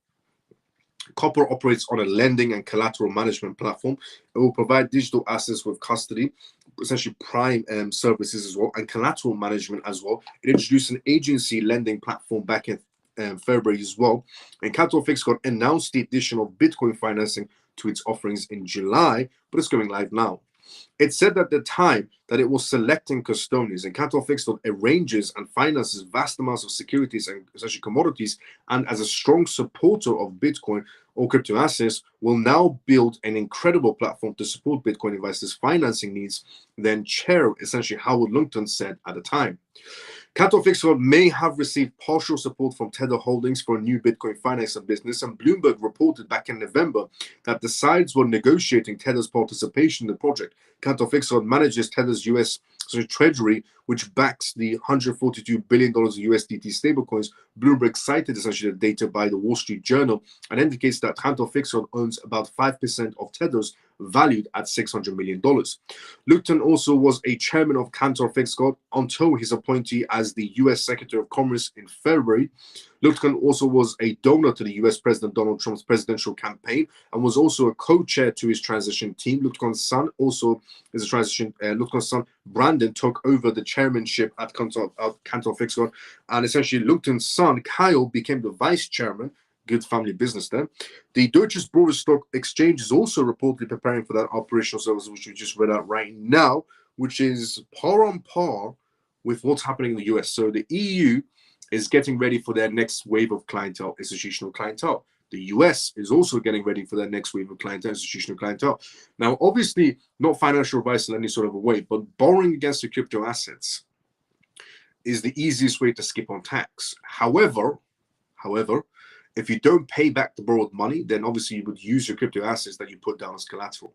Copper operates on a lending and collateral management platform. It will provide digital assets with custody, essentially prime services as well, and collateral management as well. It introduced an agency lending platform back in February as well. And Cantor Fixed announced the addition of Bitcoin financing to its offerings in July, but it's going live now. It said at the time that it was selecting custodians, and Cantor Fixed arranges and finances vast amounts of securities and essentially commodities, and as a strong supporter of Bitcoin or crypto assets, will now build an incredible platform to support Bitcoin investors' financing needs, then Chair essentially Howard Lungton said at the time. Cantor Fixed may have received partial support from Tether Holdings for a new Bitcoin financing business, and Bloomberg reported back in November that the sides were negotiating Tether's participation in the project. Cantor Fixed manages Tether's US Treasury, which backs the $142 billion USDT stablecoins. Bloomberg cited essentially the data by the Wall Street Journal and indicates that Cantor Fixed owns about 5% of Tether's, valued at $600 million. Lupton also was a chairman of Cantor Fixed until his appointee as the U.S. Secretary of Commerce in February. Lupton also was a donor to the U.S. President Donald Trump's presidential campaign and was also a co-chair to his transition team. Lupton's son also is a transition. Lupton's son Brandon took over the chairmanship at Cantor Fixed, and essentially Lupton's son Kyle became the vice chairman. Good family business there. The Deutsche Börse Stock Exchange is also reportedly preparing for that operational service, which we just read out right now, which is on par with what's happening in the US. So the EU is getting ready for their next wave of clientele, institutional clientele. The US is also getting ready for their next wave of clientele, institutional clientele. Now, obviously, not financial advice in any sort of a way, but borrowing against the crypto assets is the easiest way to skip on tax. However, if you don't pay back the borrowed money, then obviously you would use your crypto assets that you put down as collateral.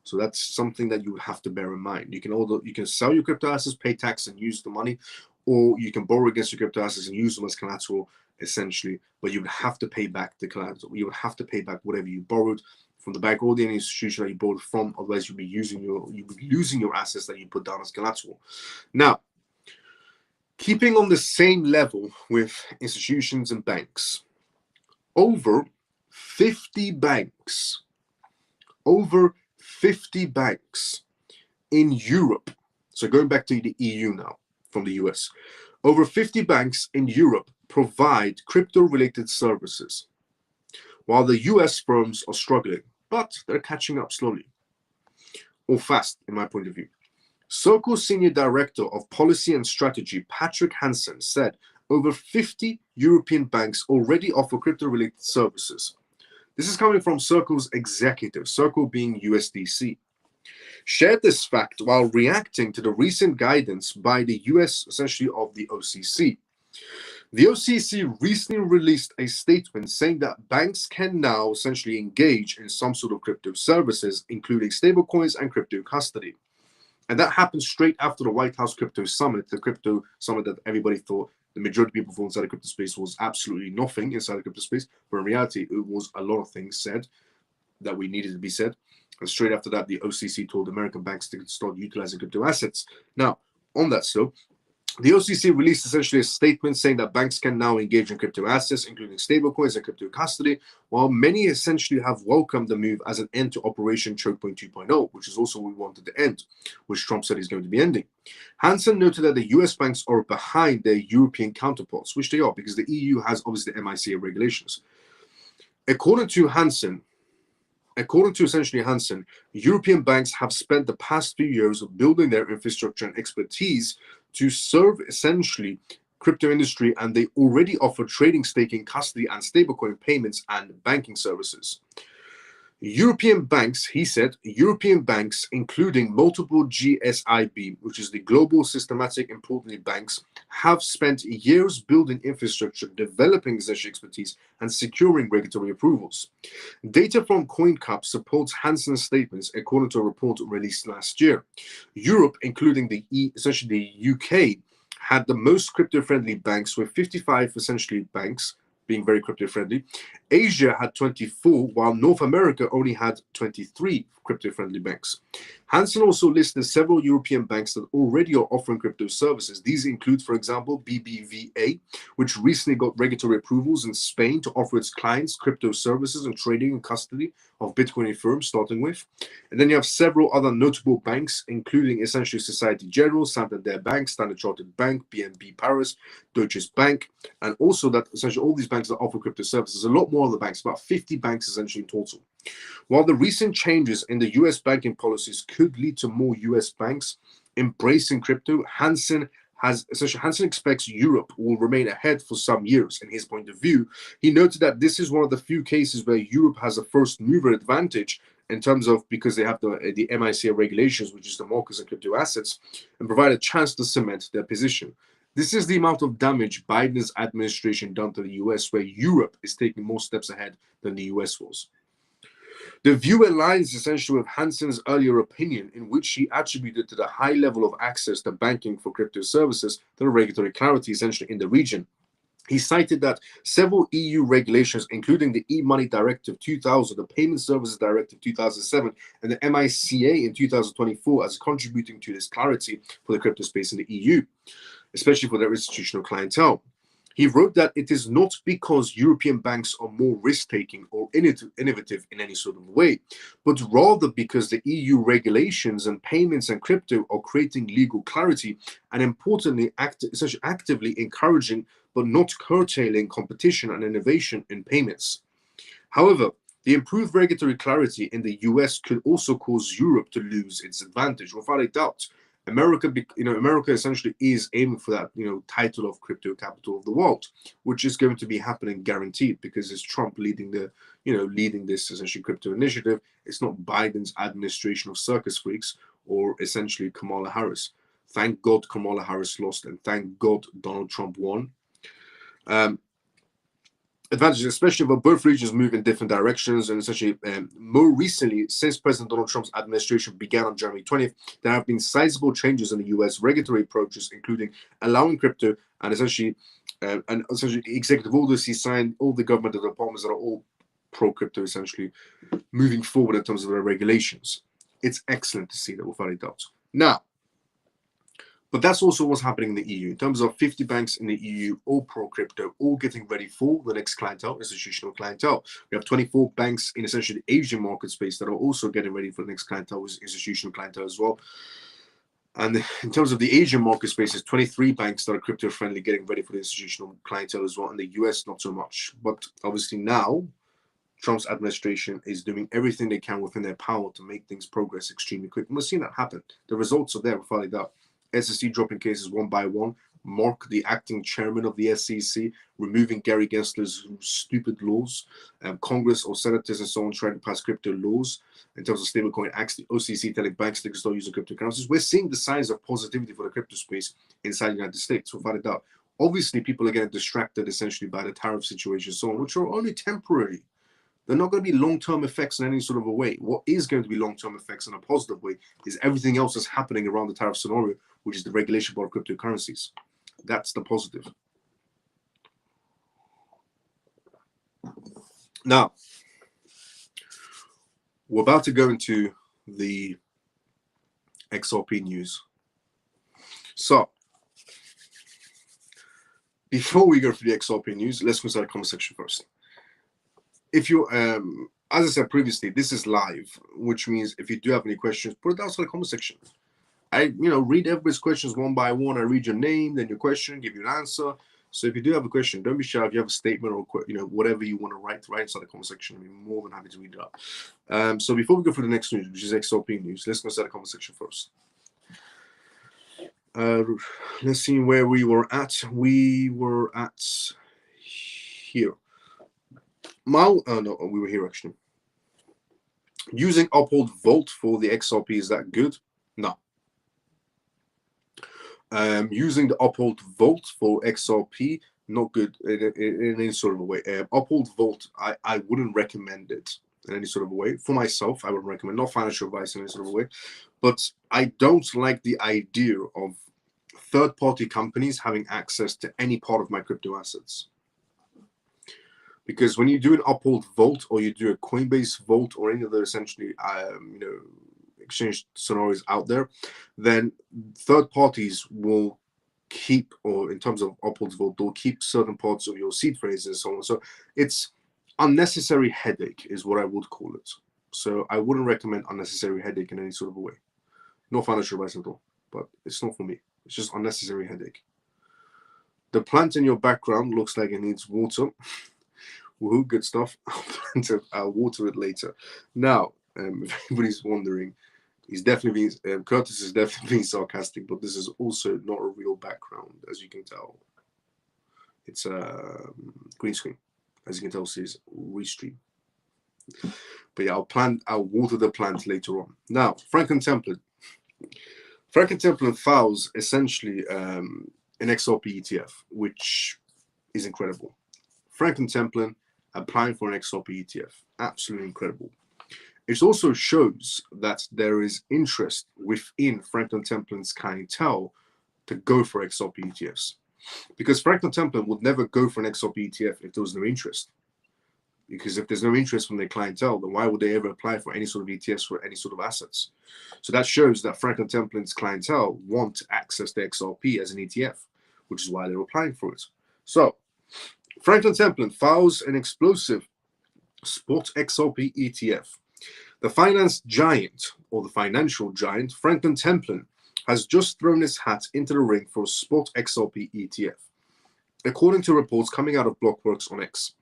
So that's something that you would have to bear in mind. You can sell your crypto assets, pay tax, and use the money, or you can borrow against your crypto assets and use them as collateral, essentially. But you would have to pay back the collateral. You would have to pay back whatever you borrowed from the bank or the institution that you borrowed from. Otherwise, you'd be losing your assets that you put down as collateral. Now, keeping on the same level with institutions and banks. Over 50 banks in Europe, so going back to the EU now from the US, over 50 banks in Europe provide crypto-related services, while the US firms are struggling, but they're catching up slowly, or fast in my point of view. Circle Senior Director of Policy and Strategy, Patrick Hansen, said over 50 European banks already offer crypto-related services. This is coming from Circle's executive, Circle being USDC. Shared this fact while reacting to the recent guidance by the US, essentially of the OCC. The OCC recently released a statement saying that banks can now essentially engage in some sort of crypto services, including stablecoins and crypto custody. And that happened straight after the White House crypto summit, the crypto summit that everybody thought, the majority of people thought inside the crypto space was absolutely nothing inside the crypto space. But in reality, it was a lot of things said that we needed to be said. And straight after that, the OCC told American banks to start utilizing crypto assets. Now, on that, so the OCC released essentially a statement saying that banks can now engage in crypto assets, including stablecoins and crypto custody, while many essentially have welcomed the move as an end to Operation Choke Point 2.0, which is also what we wanted to end, which Trump said is going to be ending. Hansen noted that the US banks are behind their European counterparts, which they are, because the EU has obviously the MiCA regulations. According to essentially Hansen, European banks have spent the past few years building their infrastructure and expertise to serve essentially crypto industry, and they already offer trading, staking, custody, and stablecoin payments and banking services. European banks, he said, European banks, including multiple GSIB, which is the Global Systematic Important Banks, have spent years building infrastructure, developing such expertise, and securing regulatory approvals. Data from CoinCap supports Hansen's statements, according to a report released last year. Europe, including essentially the UK, had the most crypto-friendly banks, with 55 essentially banks being very crypto-friendly. Asia had 24, while North America only had 23 crypto-friendly banks. Hansen also listed several European banks that already are offering crypto services. These include, for example, BBVA, which recently got regulatory approvals in Spain to offer its clients crypto services and trading and custody of Bitcoin and Ethereum, starting with. And then you have several other notable banks, including essentially Societe Generale, Santander Bank, Standard Chartered Bank, BNP Paribas, Deutsche Bank, and also that essentially all these banks that offer crypto services. A lot more of the banks, about 50 banks essentially in total. While the recent changes in the US banking policies could lead to more US banks embracing crypto, Hansen expects Europe will remain ahead for some years. In his point of view, he noted that this is one of the few cases where Europe has a first mover advantage in terms of, because they have the MiCA regulations, which is the markets and crypto assets, and provide a chance to cement their position. This is the amount of damage Biden's administration done to the US, where Europe is taking more steps ahead than the US was. The view aligns essentially with Hansen's earlier opinion, in which he attributed to the high level of access to banking for crypto services to the regulatory clarity essentially in the region. He cited that several EU regulations, including the E-Money Directive 2000, the Payment Services Directive 2007, and the MiCA in 2024 as contributing to this clarity for the crypto space in the EU, especially for their institutional clientele. He wrote that it is not because European banks are more risk-taking or innovative in any sort of way, but rather because the EU regulations and payments and crypto are creating legal clarity and, importantly, essentially actively encouraging but not curtailing competition and innovation in payments. However, the improved regulatory clarity in the US could also cause Europe to lose its advantage, without a doubt. America essentially is aiming for that, title of crypto capital of the world, which is going to be happening guaranteed, because it's Trump leading this essentially crypto initiative. It's not Biden's administration of circus freaks or essentially Kamala Harris. Thank God Kamala Harris lost, and thank God Donald Trump won. Advantages, especially where both regions move in different directions, and essentially more recently, since President Donald Trump's administration began on January 20th, there have been sizable changes in the US regulatory approaches, including allowing crypto and essentially executive orders he signed, all the government departments that are all pro-crypto, essentially moving forward in terms of their regulations. It's excellent to see that, without a doubt. Now, but that's also what's happening in the EU. In terms of 50 banks in the EU, all pro-crypto, all getting ready for the next clientele, institutional clientele. We have 24 banks in essentially the Asian market space that are also getting ready for the next clientele, institutional clientele as well. And in terms of the Asian market space, there's 23 banks that are crypto-friendly getting ready for the institutional clientele as well. And the US, not so much. But obviously now, Trump's administration is doing everything they can within their power to make things progress extremely quick. And we're seeing that happen. The results are there, without a doubt. SEC dropping cases one by one. Mark, the acting chairman of the SEC, removing Gary Gensler's stupid laws. Congress or senators and so on trying to pass crypto laws in terms of stablecoin acts. The OCC telling banks they can start using cryptocurrencies. We're seeing the signs of positivity for the crypto space inside the United States, without a doubt. Obviously, people are getting distracted essentially by the tariff situation, so on, which are only temporary. They're not going to be long-term effects in any sort of a way. What is going to be long-term effects in a positive way is everything else that's happening around the tariff scenario, which is the regulation of cryptocurrencies. That's the positive. Now, we're about to go into the XRP news. So, before we go through the XRP news, let's go to the comment section first. If you, as I said previously, this is live, which means if you do have any questions, put it down to the comment section. I, read everybody's questions one by one. I read your name, then your question, give you an answer. So if you do have a question, don't be shy. If you have a statement or whatever you want to write inside the comment section, I'll be more than happy to read it up. So before we go for the next news, which is XRP news, let's go inside the comment section first. Let's see where we were at. We were at here. No, we were here actually. Using uphold Volt for the XRP, is that good? No. Using the uphold Volt for XRP, not good in any sort of a way. Uphold Volt, I wouldn't recommend it in any sort of a way. For myself, I wouldn't recommend, not financial advice in any sort of a way. But I don't like the idea of third-party companies having access to any part of my crypto assets. Because when you do an uphold Volt or you do a Coinbase Volt or any other essentially, exchange scenarios out there, then third parties will keep, or in terms of uphold Volt, they'll keep certain parts of your seed phrases and so on. So it's unnecessary headache is what I would call it. So I wouldn't recommend unnecessary headache in any sort of a way. No financial advice at all, but it's not for me. It's just unnecessary headache. The plant in your background looks like it needs water. Woohoo, good stuff. I'll water it later. Now, if anybody's wondering, Curtis is definitely being sarcastic, but this is also not a real background, as you can tell. It's a green screen. As you can tell, it says Restream. But yeah, I'll water the plant later on. Now, Franklin Templeton. Franklin Templeton files essentially an XRP ETF, which is incredible. Franklin Templeton applying for an XRP ETF, absolutely incredible. It also shows that there is interest within Franklin Templeton's clientele to go for XRP ETFs, because Franklin Templeton would never go for an XRP ETF if there was no interest. Because if there's no interest from their clientele, then why would they ever apply for any sort of ETFs for any sort of assets? So that shows that Franklin Templeton's clientele want to access the XRP as an ETF, which is why they're applying for it. So Franklin Templeton files an explosive spot XRP ETF. The finance giant, or the financial giant, Franklin Templeton, has just thrown his hat into the ring for a spot XRP ETF, according to reports coming out of Blockworks on X.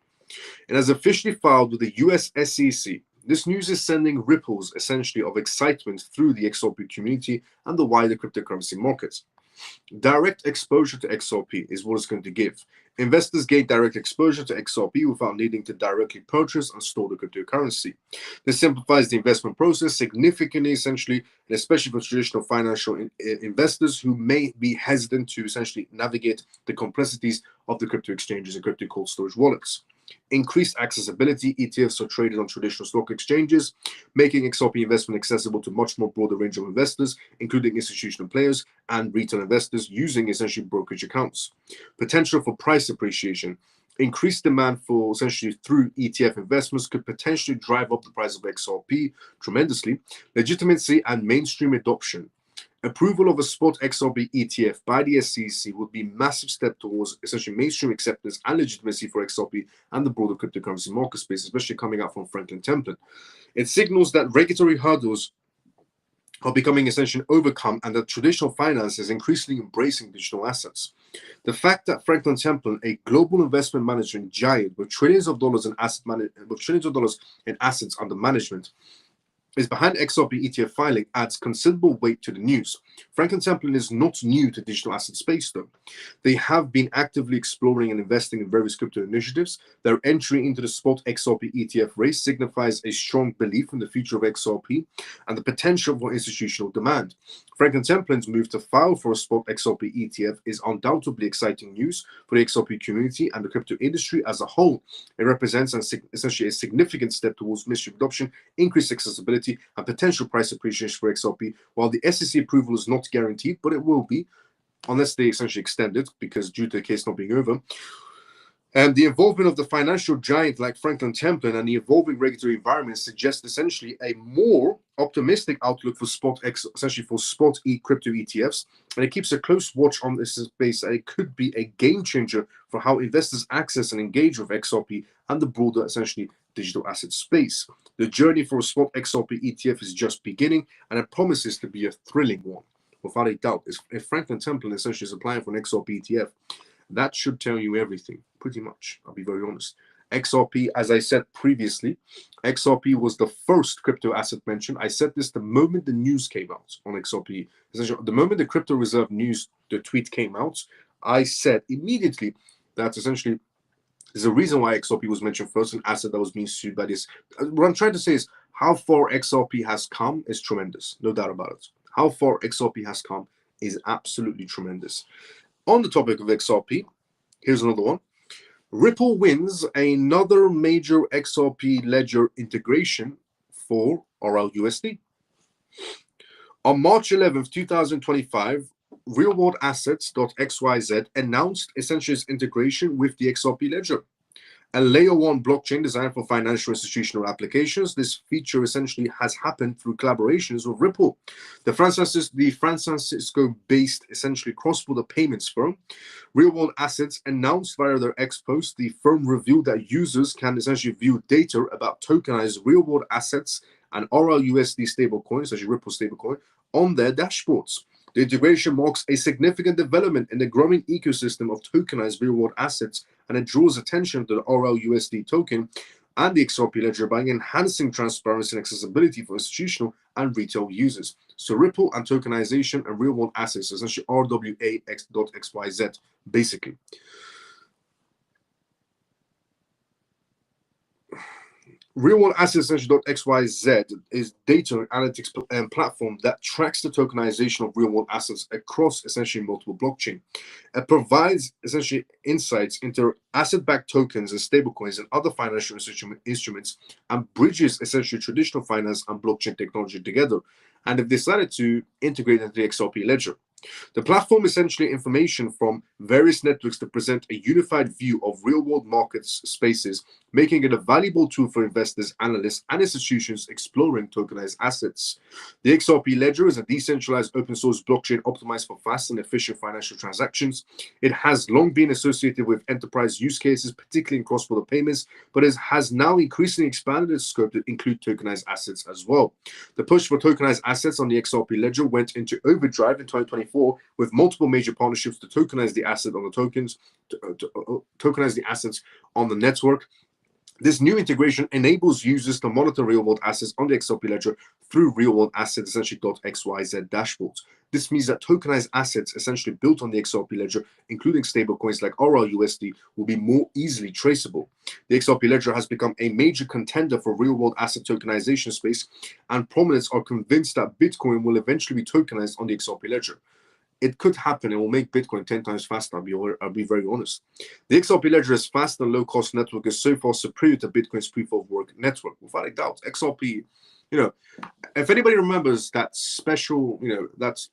It has officially filed with the US SEC. This news is sending ripples, essentially, of excitement through the XRP community and the wider cryptocurrency market. Direct exposure to XRP is what it's going to give. Investors gain direct exposure to XRP without needing to directly purchase and store the cryptocurrency. This simplifies the investment process significantly, essentially, and especially for traditional financial investors who may be hesitant to essentially navigate the complexities of the crypto exchanges and crypto cold storage wallets. Increased accessibility, ETFs are traded on traditional stock exchanges, making XRP investment accessible to much more broader range of investors, including institutional players and retail investors using essentially brokerage accounts. Potential for price appreciation. Increased demand for essentially through ETF investments could potentially drive up the price of XRP tremendously. Legitimacy and mainstream adoption. Approval of a spot XRP ETF by the SEC would be a massive step towards essentially mainstream acceptance and legitimacy for XRP and the broader cryptocurrency market space, especially coming out from Franklin Templeton. It signals that regulatory hurdles are becoming essentially overcome and that traditional finance is increasingly embracing digital assets. The fact that Franklin Templeton, a global investment management giant with trillions of dollars in assets under management, is behind XRP ETF filing adds considerable weight to the news. Franklin Templeton is not new to digital asset space, though. They have been actively exploring and investing in various crypto initiatives. Their entry into the spot XRP ETF race signifies a strong belief in the future of XRP and the potential for institutional demand. Franklin Templin's move to file for a spot XRP ETF is undoubtedly exciting news for the XRP community and the crypto industry as a whole. It represents essentially a significant step towards mystery adoption, increased accessibility, and potential price appreciation for XRP. While the SEC approval is not guaranteed, but it will be, unless they essentially extend it, because due to the case not being over. And the involvement of the financial giant like Franklin Templeton and the evolving regulatory environment suggests essentially a more optimistic outlook for spot crypto ETFs, and it keeps a close watch on this space. It could be a game changer for how investors access and engage with XRP and the broader essentially digital asset space. The journey for a spot XRP ETF is just beginning, and it promises to be a thrilling one. Without a doubt, if Franklin Templeton essentially is applying for an XRP ETF, that should tell you everything, pretty much. I'll be very honest. XRP, as I said previously, XRP was the first crypto asset mentioned. I said this the moment the news came out on XRP. Essentially, the moment the crypto reserve news, the tweet came out, I said immediately that essentially there's a reason why XRP was mentioned first, an asset that was being sued by this. What I'm trying to say is how far XRP has come is tremendous, no doubt about it. How far XRP has come is absolutely tremendous. On the topic of XRP, here's another one. Ripple wins another major XRP ledger integration for RLUSD. On March 11th, 2025, realworldassets.xyz announced essentially its integration with the XRP ledger, a layer 1 blockchain designed for financial institutional applications. This feature essentially has happened through collaborations with Ripple, the Francisco-based essentially cross-border payments firm. Real World Assets announced via their X post, the firm revealed that users can essentially view data about tokenized real-world assets and RLUSD stablecoins, such as Ripple stablecoin, on their dashboards. The integration marks a significant development in the growing ecosystem of tokenized real-world assets, and it draws attention to the RLUSD token and the XRP ledger by enhancing transparency and accessibility for institutional and retail users. So Ripple and tokenization and real-world assets, essentially RWA.XYZ, basically. Real-world assets.xyz is data analytics platform that tracks the tokenization of real-world assets across essentially multiple blockchain. It provides essentially insights into asset-backed tokens and stablecoins and other financial instruments, and bridges essentially traditional finance and blockchain technology together. And they've decided to integrate into the XRP ledger. The platform essentially information from various networks to present a unified view of real-world markets spaces, making it a valuable tool for investors, analysts, and institutions exploring tokenized assets. The XRP ledger is a decentralized open-source blockchain optimized for fast and efficient financial transactions. It has long been associated with enterprise use cases, particularly in cross-border payments, but it has now increasingly expanded its scope to include tokenized assets as well. The push for tokenized assets on the XRP ledger went into overdrive in 2024 with multiple major partnerships to tokenize the asset on the tokens, tokenize the assets on the network. This new integration enables users to monitor real-world assets on the XRP ledger through real-world assets essentially .xyz dashboards. This means that tokenized assets essentially built on the XRP ledger, including stablecoins like RLUSD, will be more easily traceable. The XRP ledger has become a major contender for real-world asset tokenization space, and prominents are convinced that Bitcoin will eventually be tokenized on the XRP ledger. It could happen. It will make Bitcoin 10 times faster. I'll be very honest. The XRP ledger's fast and low-cost network is so far superior to Bitcoin's proof-of-work network. Without a doubt, XRP, if anybody remembers that special, that's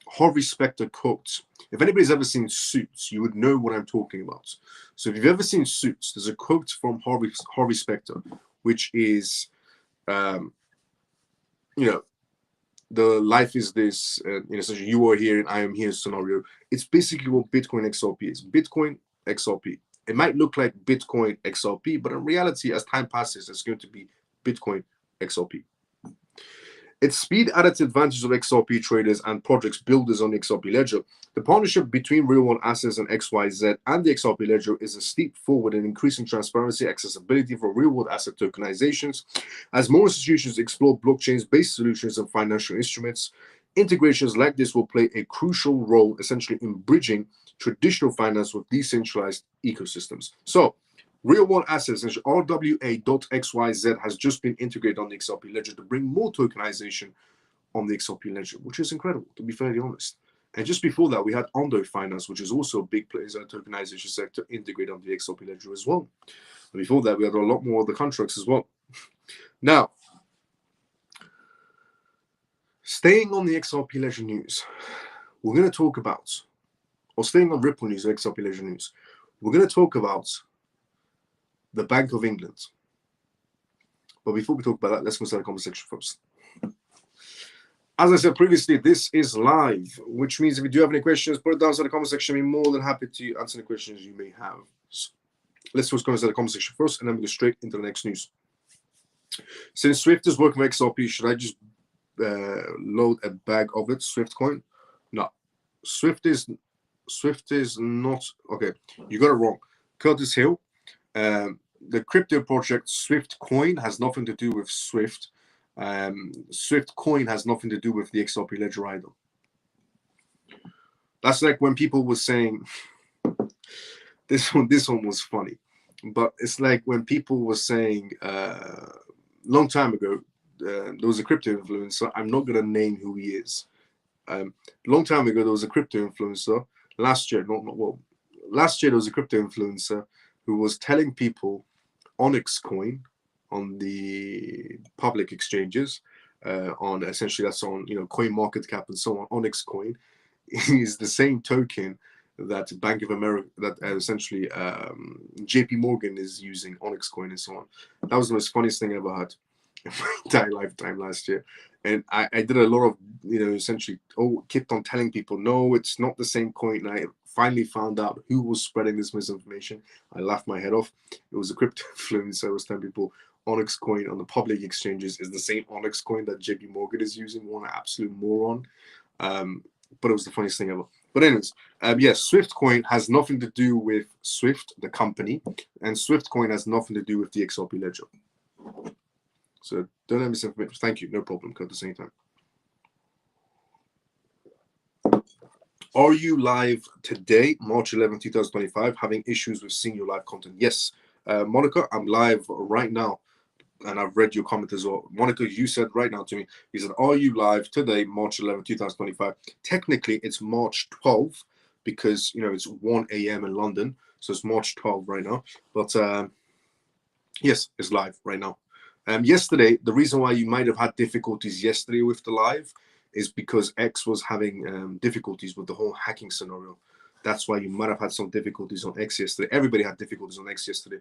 Harvey Specter quote. If anybody's ever seen Suits, you would know what I'm talking about. So if you've ever seen Suits, there's a quote from Harvey Specter, which is, the life is this, essentially you are here and I am here scenario. It's basically what Bitcoin XRP is. Bitcoin XRP. It might look like Bitcoin XRP, but in reality, as time passes, it's going to be Bitcoin XRP. Its speed at its advantage of XRP traders and projects builders on the XRP ledger. The partnership between real-world assets and XYZ and the XRP ledger is a step forward in increasing transparency, accessibility for real-world asset tokenizations. As more institutions explore blockchains-based solutions and financial instruments, integrations like this will play a crucial role essentially in bridging traditional finance with decentralized ecosystems. So, real-world assets, RWA.XYZ, has just been integrated on the XRP ledger to bring more tokenization on the XRP ledger, which is incredible, to be fairly honest. And just before that, we had Ondo Finance, which is also a big player in the tokenization sector, integrate on the XRP ledger as well. And before that, we had a lot more of the contracts as well. Now, staying on the XRP ledger news, we're going to talk about, or staying on Ripple news or XRP ledger news, we're going to talk about the Bank of England. But before we talk about that, let's go to the comment section first. As I said previously, this is live, which means if you do have any questions, put it down in the comment section. I'll be more than happy to answer any questions you may have. So let's just go into the comment section first, and then we go straight into the next news. Since Swift is working with XRP, should I just load a bag of it, Swift coin? No, Swift is not okay. You got it wrong, Curtis Hill. The crypto project Swift coin has nothing to do with Swift. Swift coin has nothing to do with the XRP ledger either. That's like when people were saying this one was funny, but it's like when people were saying long time ago there was a crypto influencer. I'm not gonna name who he is. Long time ago there was a crypto influencer. Last year there was a crypto influencer who was telling people Onyx coin on the public exchanges, on essentially that's on Coin Market Cap and so on. Onyx coin is the same token that Bank of America, that essentially JP Morgan is using, Onyx coin and so on. That was the most funniest thing I ever had in my entire lifetime last year. And I did a lot of essentially kept on telling people no, it's not the same coin. And I finally found out who was spreading this misinformation. I laughed my head off. It was a crypto influencer. I was telling people Onyx coin on the public exchanges is the same Onyx coin that JP Morgan is using. What an absolute moron. But it was the funniest thing ever. But anyways, yes, Swift coin has nothing to do with Swift, the company, and Swift coin has nothing to do with the XRP ledger. So don't have misinformation. Thank you. No problem. Cut the same time. Are you live today, March 11, 2025, having issues with seeing your live content? Yes. Monica, I'm live right now. And I've read your comment as well. Monica, you said right now to me, you said, are you live today, March 11, 2025? Technically, it's March 12 because, it's 1 a.m. in London. So it's March 12 right now. But yes, it's live right now. Yesterday, the reason why you might have had difficulties yesterday with the live is because X was having difficulties with the whole hacking scenario. That's why you might have had some difficulties on X yesterday. Everybody had difficulties on X yesterday.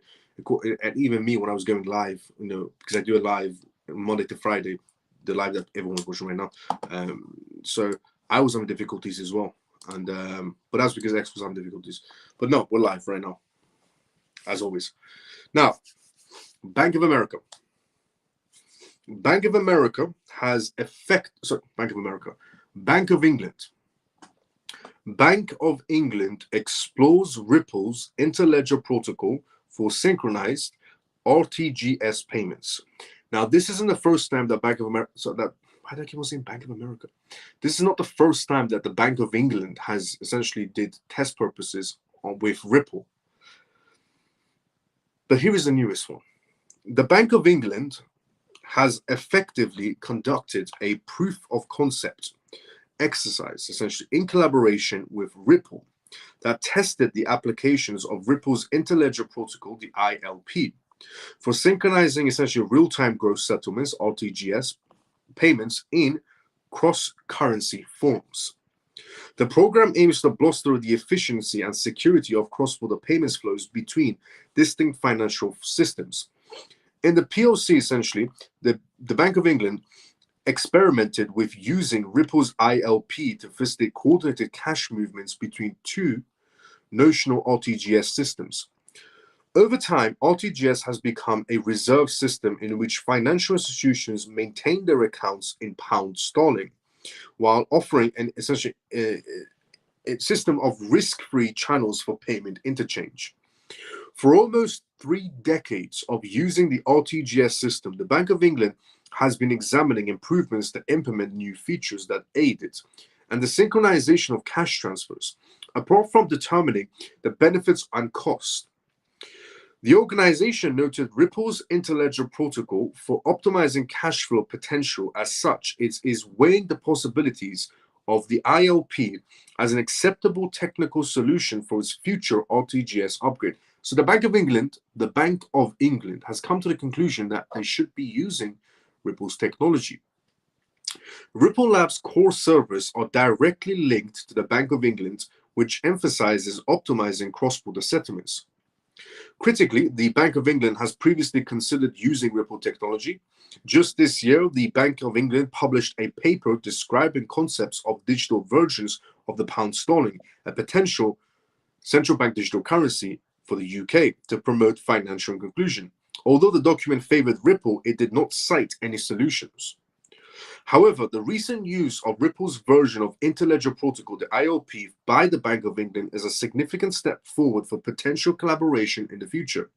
And even me, when I was going live, because I do a live Monday to Friday, the live that everyone's watching right now. So I was having difficulties as well. And but that's because X was having difficulties. But no, we're live right now, as always. Now, Bank of America. Bank of America has Bank of England. Bank of England explores Ripple's interledger protocol for synchronized RTGS payments. Now, this isn't the first time that Bank of America, why do I keep on saying Bank of America? This is not the first time that the Bank of England has essentially did test purposes with Ripple. But here is the newest one. The Bank of England has effectively conducted a proof of concept exercise, essentially in collaboration with Ripple, that tested the applications of Ripple's interledger protocol, the ILP, for synchronizing essentially real-time gross settlements, RTGS, payments in cross-currency forms. The program aims to bolster the efficiency and security of cross-border payments flows between distinct financial systems. In the POC, essentially, the Bank of England experimented with using Ripple's ILP to facilitate coordinated cash movements between two notional RTGS systems. Over time, RTGS has become a reserve system in which financial institutions maintain their accounts in pound sterling, while offering an essentially a system of risk-free channels for payment interchange. For almost 3 decades of using the RTGS system, the Bank of England has been examining improvements to implement new features that aid it and the synchronization of cash transfers. Apart from determining the benefits and costs, The organization noted Ripple's interledger protocol for optimizing cash flow potential. As such, it is weighing the possibilities of the ILP as an acceptable technical solution for its future RTGS upgrade. So the Bank of England has come to the conclusion that they should be using Ripple's technology. Ripple Labs' core servers are directly linked to the Bank of England, which emphasizes optimizing cross-border settlements. Critically, the Bank of England has previously considered using Ripple technology. Just this year, the Bank of England published a paper describing concepts of digital versions of the pound sterling, a potential central bank digital currency for the UK, to promote financial inclusion. Although the document favored Ripple, it did not cite any solutions. However, the recent use of Ripple's version of Interledger Protocol, the ILP, by the Bank of England is a significant step forward for potential collaboration in the future.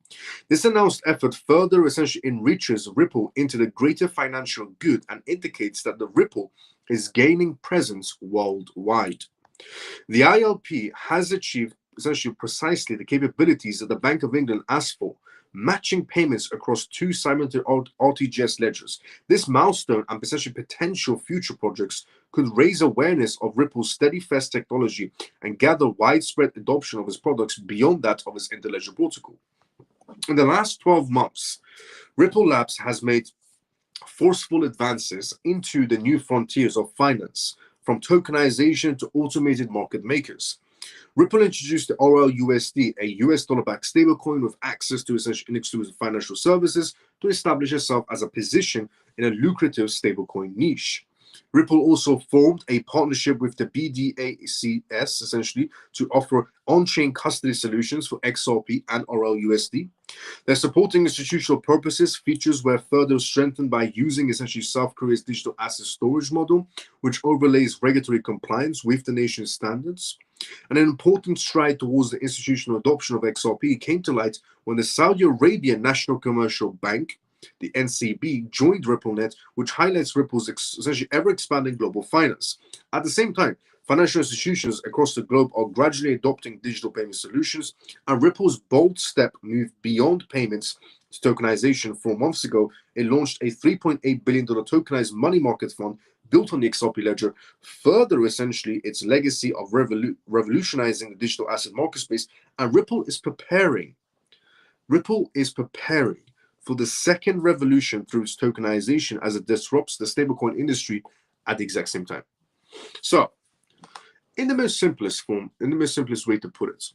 This announced effort further essentially enriches Ripple into the greater financial good and indicates that the Ripple is gaining presence worldwide. The ILP has achieved essentially precisely the capabilities that the Bank of England asked for, matching payments across two simultaneous RTGS ledgers. This milestone and potential future projects could raise awareness of Ripple's steady-fast technology and gather widespread adoption of its products beyond that of its interledger protocol. In the last 12 months, Ripple Labs has made forceful advances into the new frontiers of finance, from tokenization to automated market makers. Ripple introduced the RLUSD, a US dollar-backed stablecoin with access to essential inexclusive financial services, to establish itself as a position in a lucrative stablecoin niche. Ripple also formed a partnership with the BDACS, essentially, to offer on-chain custody solutions for XRP and RLUSD. They're supporting institutional purposes. Features were further strengthened by using essentially South Korea's digital asset storage model, which overlays regulatory compliance with the nation's standards. And an important stride towards the institutional adoption of XRP came to light when the Saudi Arabian National Commercial Bank, the NCB, joined RippleNet, which highlights Ripple's essentially ever-expanding global finance. At the same time, financial institutions across the globe are gradually adopting digital payment solutions, and Ripple's bold step moved beyond payments to tokenization. 4 months ago, it launched a $3.8 billion tokenized money market fund built on the XRP ledger, further essentially its legacy of revolutionizing the digital asset market space. And Ripple is preparing for the second revolution through its tokenization as it disrupts the stablecoin industry at the exact same time. So, in the most simplest way to put it,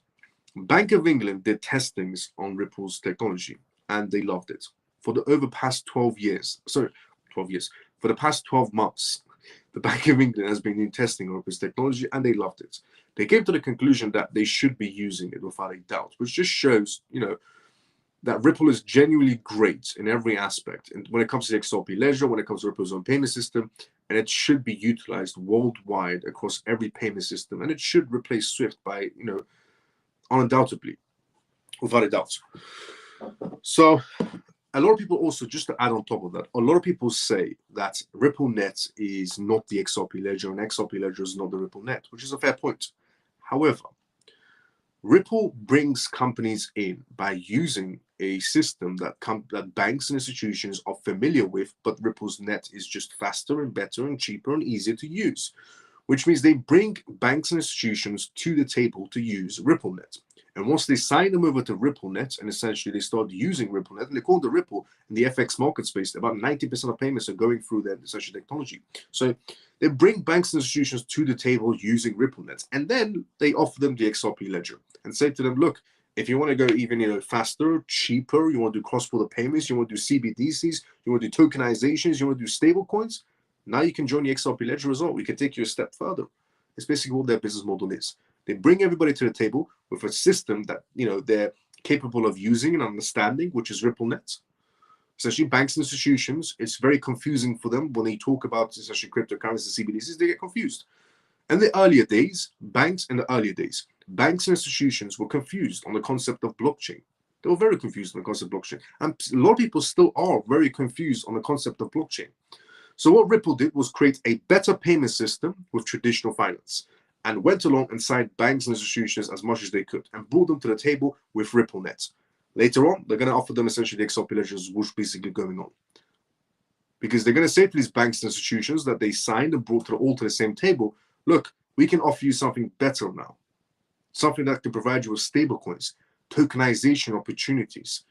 Bank of England did testings on Ripple's technology and they loved it. For the past 12 months, the Bank of England has been doing testing on Ripple's technology and they loved it. They came to the conclusion that they should be using it without a doubt, which just shows, that Ripple is genuinely great in every aspect. And when it comes to the XRP ledger, when it comes to Ripple's own payment system, and it should be utilized worldwide across every payment system. And it should replace SWIFT by, undoubtedly, without a doubt. So a lot of people also, just to add on top of that, a lot of people say that RippleNet is not the XRP ledger and XRP ledger is not the RippleNet, which is a fair point. However, Ripple brings companies in by using a system that banks and institutions are familiar with, but Ripple's net is just faster and better and cheaper and easier to use, which means they bring banks and institutions to the table to use RippleNet. And once they sign them over to RippleNet and essentially they start using RippleNet, and they call the Ripple in the FX market space, about 90% of payments are going through their essential technology. So they bring banks and institutions to the table using RippleNet, and then they offer them the XRP ledger and say to them, look, if you want to go even faster, cheaper, you want to do cross-border payments, you want to do CBDCs, you want to do tokenizations, you want to do stable coins, now you can join the XRP ledger as well. We can take you a step further. It's basically what their business model is. They bring everybody to the table with a system that they're capable of using and understanding, which is RippleNet. Essentially, banks and institutions, it's very confusing for them when they talk about essentially cryptocurrency, CBDCs, they get confused. In the earlier days, banks and institutions were confused on the concept of blockchain. They were very confused on the concept of blockchain. And a lot of people still are very confused on the concept of blockchain. So what Ripple did was create a better payment system with traditional finance, and went along and signed banks and institutions as much as they could and brought them to the table with RippleNet. Later on, they're going to offer them essentially the XRP ledgers, which basically going on. Because they're going to say to these banks and institutions that they signed and brought all to the same table, look, we can offer you something better now. Something that can provide you with stable coins, tokenization opportunities.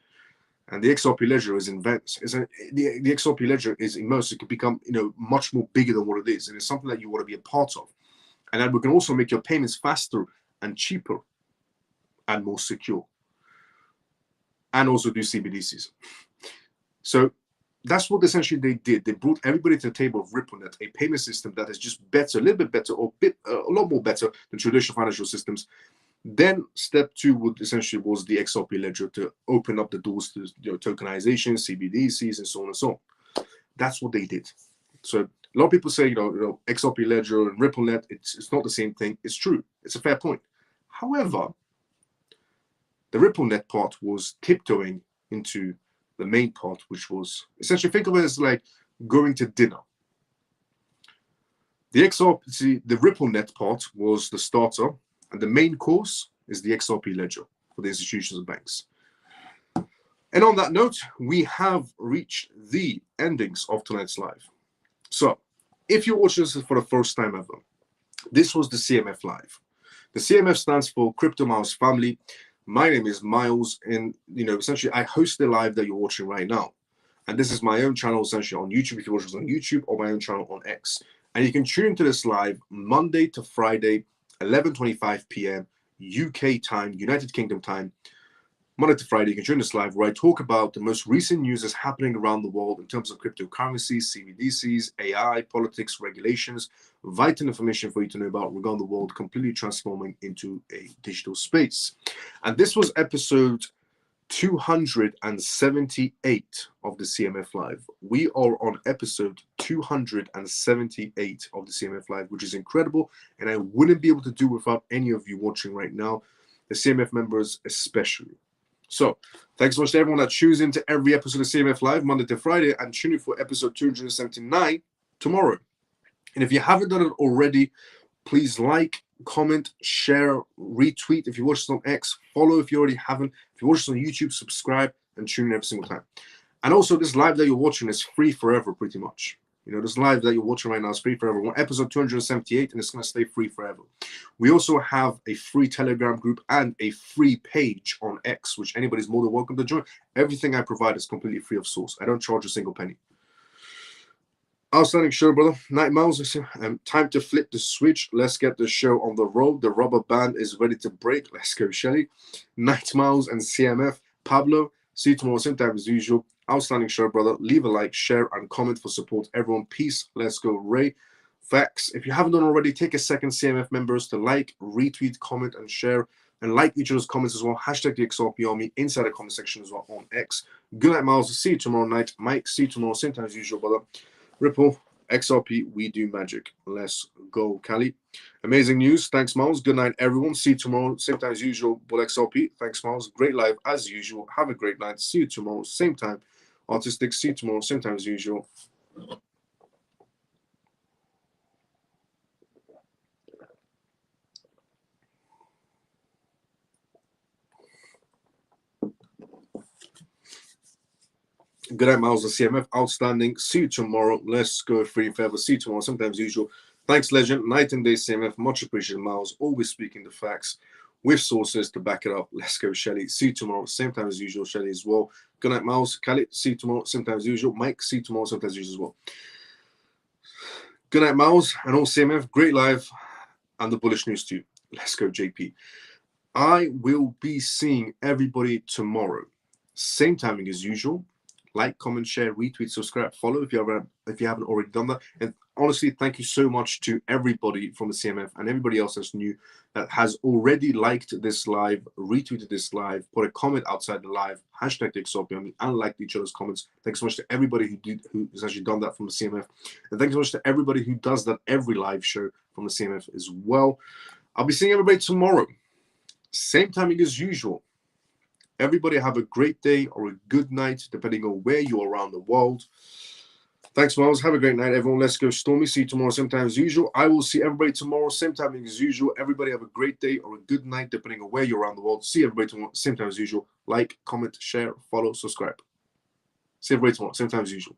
And the XRP ledger is the XRP ledger is immersed. It can become, much more bigger than what it is. And it's something that you want to be a part of. And then we can also make your payments faster and cheaper and more secure. And also do CBDCs. So that's what essentially they did. They brought everybody to the table of RippleNet, a payment system that is just better, a little bit better, or a lot more better than traditional financial systems. Then step two was the XRP ledger to open up the doors to tokenization, CBDCs, and so on and so on. That's what they did. So a lot of people say, XRP ledger and RippleNet, it's not the same thing. It's true. It's a fair point. However, the RippleNet part was tiptoeing into the main part, which was essentially, think of it as like going to dinner. The RippleNet part was the starter, and the main course is the XRP ledger for the institutions and banks. And on that note, we have reached the endings of tonight's live. So if you're watching this for the first time ever, this was the CMF live. The CMF stands for Crypto Miles Family. My name is Miles, and essentially I host the live that you're watching right now. And this is my own channel essentially on YouTube, if you watch this on YouTube, or my own channel on X. And you can tune into this live Monday to Friday, 11:25 p.m. UK time, United Kingdom time. Monday to Friday, you can join us live where I talk about the most recent news that's happening around the world in terms of cryptocurrencies, CBDCs, AI, politics, regulations, vital information for you to know about regarding the world completely transforming into a digital space. And this was episode 278 of the CMF Live. We are on episode 278 of the CMF Live, which is incredible, and I wouldn't be able to do without any of you watching right now, the CMF members especially. So, thanks so much to everyone that tunes into every episode of CMF Live, Monday to Friday, and tune in for episode 279 tomorrow. And if you haven't done it already, please like, comment, share, retweet if you watch this on X, follow if you already haven't. If you watch this on YouTube, subscribe and tune in every single time. And also, this live that you're watching is free forever, pretty much. This live that you're watching right now is free forever. We're on episode 278, and it's going to stay free forever. We also have a free Telegram group and a free page on X, which anybody's more than welcome to join. Everything I provide is completely free of source. I don't charge a single penny. Outstanding show, brother. Night Miles, time to flip the switch. Let's get the show on the road. The rubber band is ready to break. Let's go, Shelly. Night Miles and CMF. Pablo, see you tomorrow, same time as usual. Outstanding show, brother. Leave a like, share, and comment for support. Everyone, peace. Let's go, Ray. Facts. If you haven't done already, take a second, CMF members, to like, retweet, comment, and share. And like each other's comments as well. Hashtag the XRP Army inside the comment section as well on X. Good night, Miles. See you tomorrow night. Mike, see you tomorrow, same time as usual, brother. Ripple, XRP, we do magic. Let's go, Cali. Amazing news. Thanks, Miles. Good night, everyone. See you tomorrow, same time as usual. But XRP, thanks, Miles. Great live as usual. Have a great night. See you tomorrow, same time. Artistic, see you tomorrow, same time as usual. Good night, Miles and CMF. Outstanding. See you tomorrow. Let's go free forever. See you tomorrow, sometimes usual. Thanks, Legend. Night and day, CMF. Much appreciated, Miles. Always speaking the facts with sources to back it up. Let's go, Shelly. See you tomorrow, same time as usual. Shelly as well. Good night, Miles. Khalid, see you tomorrow, same time as usual. Mike, see you tomorrow, same time as usual as well. Good night, Miles, and all CMF. Great live, and the bullish news too. Let's go, JP. I will be seeing everybody tomorrow. Same timing as usual. Like, comment, share, retweet, subscribe, follow if you haven't already done that. And honestly, thank you so much to everybody from the CMF and everybody else that's new that has already liked this live, retweeted this live, put a comment outside the live, hashtag XRP, and liked each other's comments. Thanks so much to everybody who has actually done that from the CMF. And thanks so much to everybody who does that every live show from the CMF as well. I'll be seeing everybody tomorrow. Same timing as usual. Everybody have a great day or a good night, depending on where you are around the world. Thanks, Miles. Have a great night, everyone. Let's go stormy. See you tomorrow, same time as usual. I will see everybody tomorrow, same time as usual. Everybody have a great day or a good night, depending on where you're around the world. See everybody tomorrow, same time as usual. Like, comment, share, follow, subscribe. See everybody tomorrow, same time as usual.